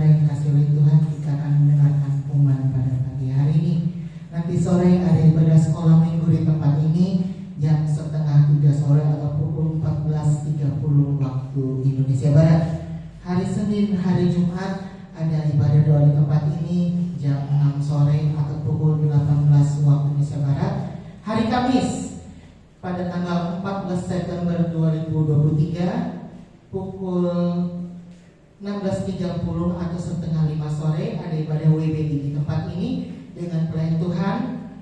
saudara yang dikasihi oleh Tuhan, kita akan mendengarkan pengumuman pada pagi hari ini. Nanti sore ada ibadah sekolah minggu di tempat ini jam 2:30 sore atau pukul 14.30 waktu Indonesia Barat. Hari Senin, hari Jumat ada ibadah doa di tempat ini jam 6 sore atau pukul 18 waktu Indonesia Barat. Hari Kamis pada tanggal 14 September 2023 pukul 16.30 atau 4:30 sore ada ibadah WBD di tempat ini dengan pelayan Tuhan,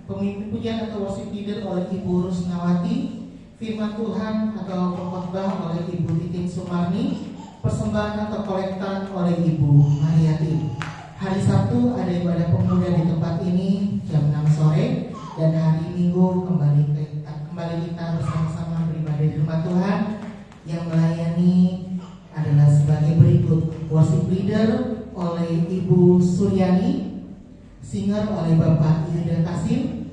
pemimpin pujian atau worship leader oleh Ibu Rusnawati, firman Tuhan atau pengkhotbah oleh Ibu Titin Sumarni, persembahan atau kolektan oleh Ibu Mariati. Hari Sabtu ada ibadah pemuda di tempat ini jam 6 sore, dan hari Minggu kembali kita bersama-sama beribadah di rumah Tuhan. Yang melayani adalah sebagai berikut: worship leader oleh Ibu Suryani, singer oleh Bapak Yuda Kasim,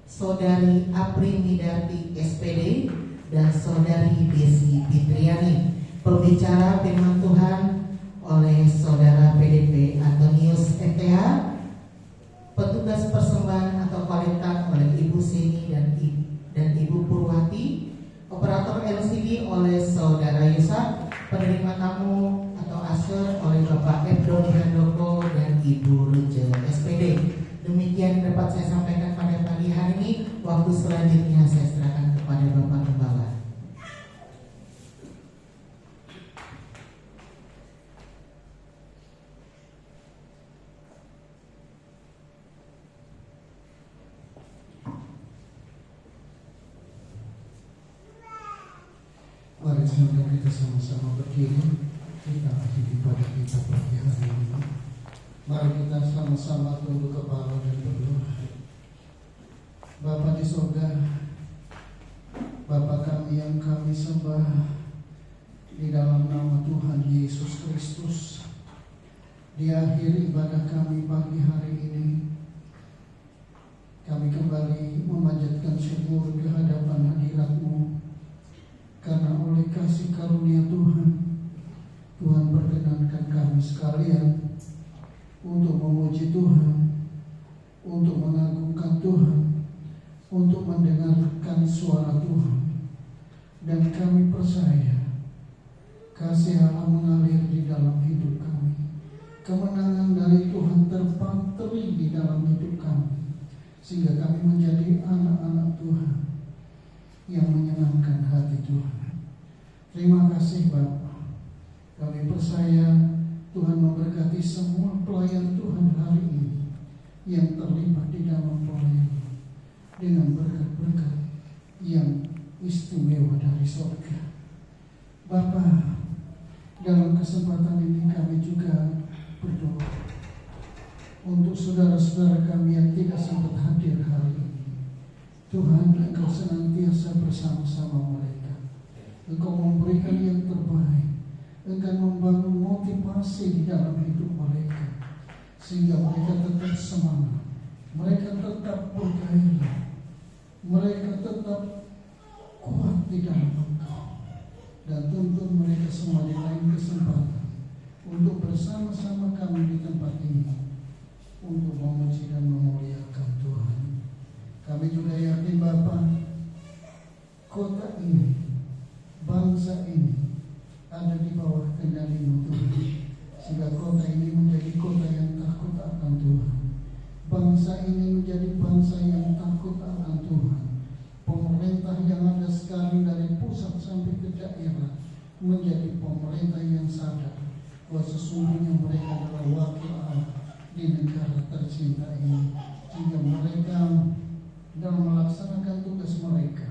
Saudari Apri Midarti SPD, dan Saudari Desi Fitriani. Pembicara firman Tuhan oleh Saudara PDP Antonius MTH, petugas persembahan atau kolektan oleh Ibu Seni dan Ibu Purwati, operator LCD oleh Saudara Yusak, penerima tamu atau usher oleh Bapak Ebdo Handoko dan Ibu Ruje SPD. Demikian dapat saya sampaikan pada pagi hari ini. Waktu selanjutnya saya serahkan kepada Bapak Gembala. Mari semoga kita sama-sama berdiri, kita akhiri pada kita pagi hari ini. Mari kita sama-sama tunduk kepala dan berdoa. Bapa di surga, Bapa kami yang kami sembah, di dalam nama Tuhan Yesus Kristus, di akhir ibadah kami pagi hari ini, kami kembali memanjatkan syukur di hadapan hadirat-Mu. Karena oleh kasih karunia Tuhan, Tuhan perkenankan kami sekalian untuk memuji Tuhan, untuk mengagungkan Tuhan, untuk mendengarkan suara Tuhan. Dan kami percaya kasih Allah mengalir di dalam hidup kami. Kemenangan dari Tuhan terpatri di dalam hidup kami, sehingga kami menjadi anak-anak Tuhan yang menyenangkan hati Tuhan. Terima kasih Bapa. Kami percaya Tuhan memberkati semua pelayan Tuhan hari ini yang terlibat di dalam pelayanan dengan berkat-berkat yang istimewa dari surga. Bapa, dalam kesempatan ini kami juga berdoa untuk saudara-saudara kami yang tidak sempat hadir hari ini. Tuhan, Engkau senantiasa bersama-sama mereka. Engkau memberikan yang terbaik. Engkau membangun motivasi di dalam hidup mereka, sehingga mereka tetap semangat, mereka tetap bergairah, mereka tetap kuat di dalam Engkau. Dan tuntun mereka semua di lain kesempatan untuk bersama-sama kami di tempat ini untuk memuji dan memuliakan Tuhan. Kami juga yakin Bapa, kota ini, bangsa ini ada di bawah kendali-Mu Tuhan, sehingga kota ini menjadi kota yang takut akan Tuhan. Bangsa ini menjadi bangsa yang takut akan Tuhan. Pemerintah yang ada sekarang dari pusat sampai ke daerah menjadi pemerintah yang sadar bahwa sesungguhnya mereka adalah wakil Allah di negara tercinta ini, sehingga mereka dalam melaksanakan tugas mereka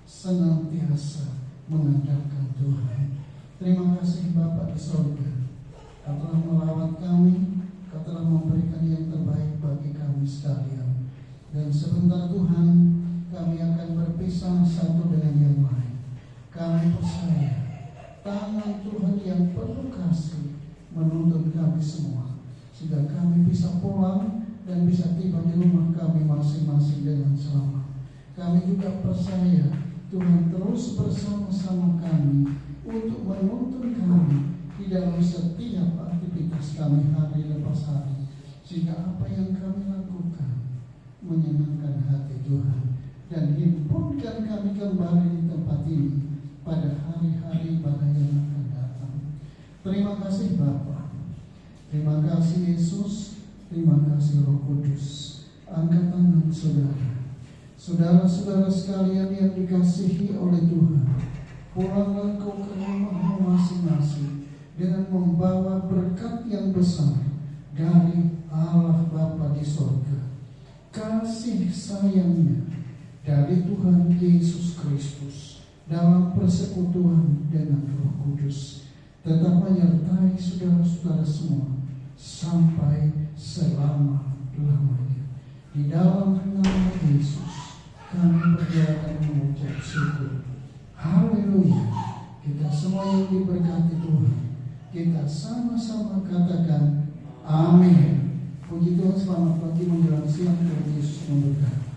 senantiasa mengandalkan Tuhan. Terima kasih Bapa di surga, Kau telah melawat kami, Kau telah memberikan yang terbaik bagi kami sekalian. Dan sebentar Tuhan, kami akan berpisah satu dengan yang lain. Kami percaya tangan Tuhan yang penuh kasih menuntun kami semua, sehingga kami bisa pulang dan bisa tiba di rumah kami masing-masing dengan selamat. Kami juga percaya Tuhan terus bersama-sama kami untuk menuntun kami di dalam setiap aktivitas aktivitas kami hari lepas hari, sehingga apa yang kami lakukan menyenangkan hati Tuhan, dan himpunkan kami kembali di tempat ini pada hari-hari ibadah yang akan datang. Terima kasih Bapa, terima kasih Yesus, terima kasih Roh Kudus. Angkat tangan saudara, saudara-saudara sekalian yang dikasihi oleh Tuhan, pulanglah kau ke rumahmu masing-masing dengan membawa berkat yang besar dari Allah Bapa di sorga, kasih sayangnya dari Tuhan Yesus Kristus dalam persekutuan dengan Roh Kudus tetap menyertai saudara-saudara semua sampai selama-lamanya. Di dalam nama Yesus kami berdoa dan mengucap syukur. Haleluya. Kita semua yang diberkati Tuhan, kita sama-sama katakan amin. Puji Tuhan, selamat pagi menjelang siang, Tuhan Yesus memberkati.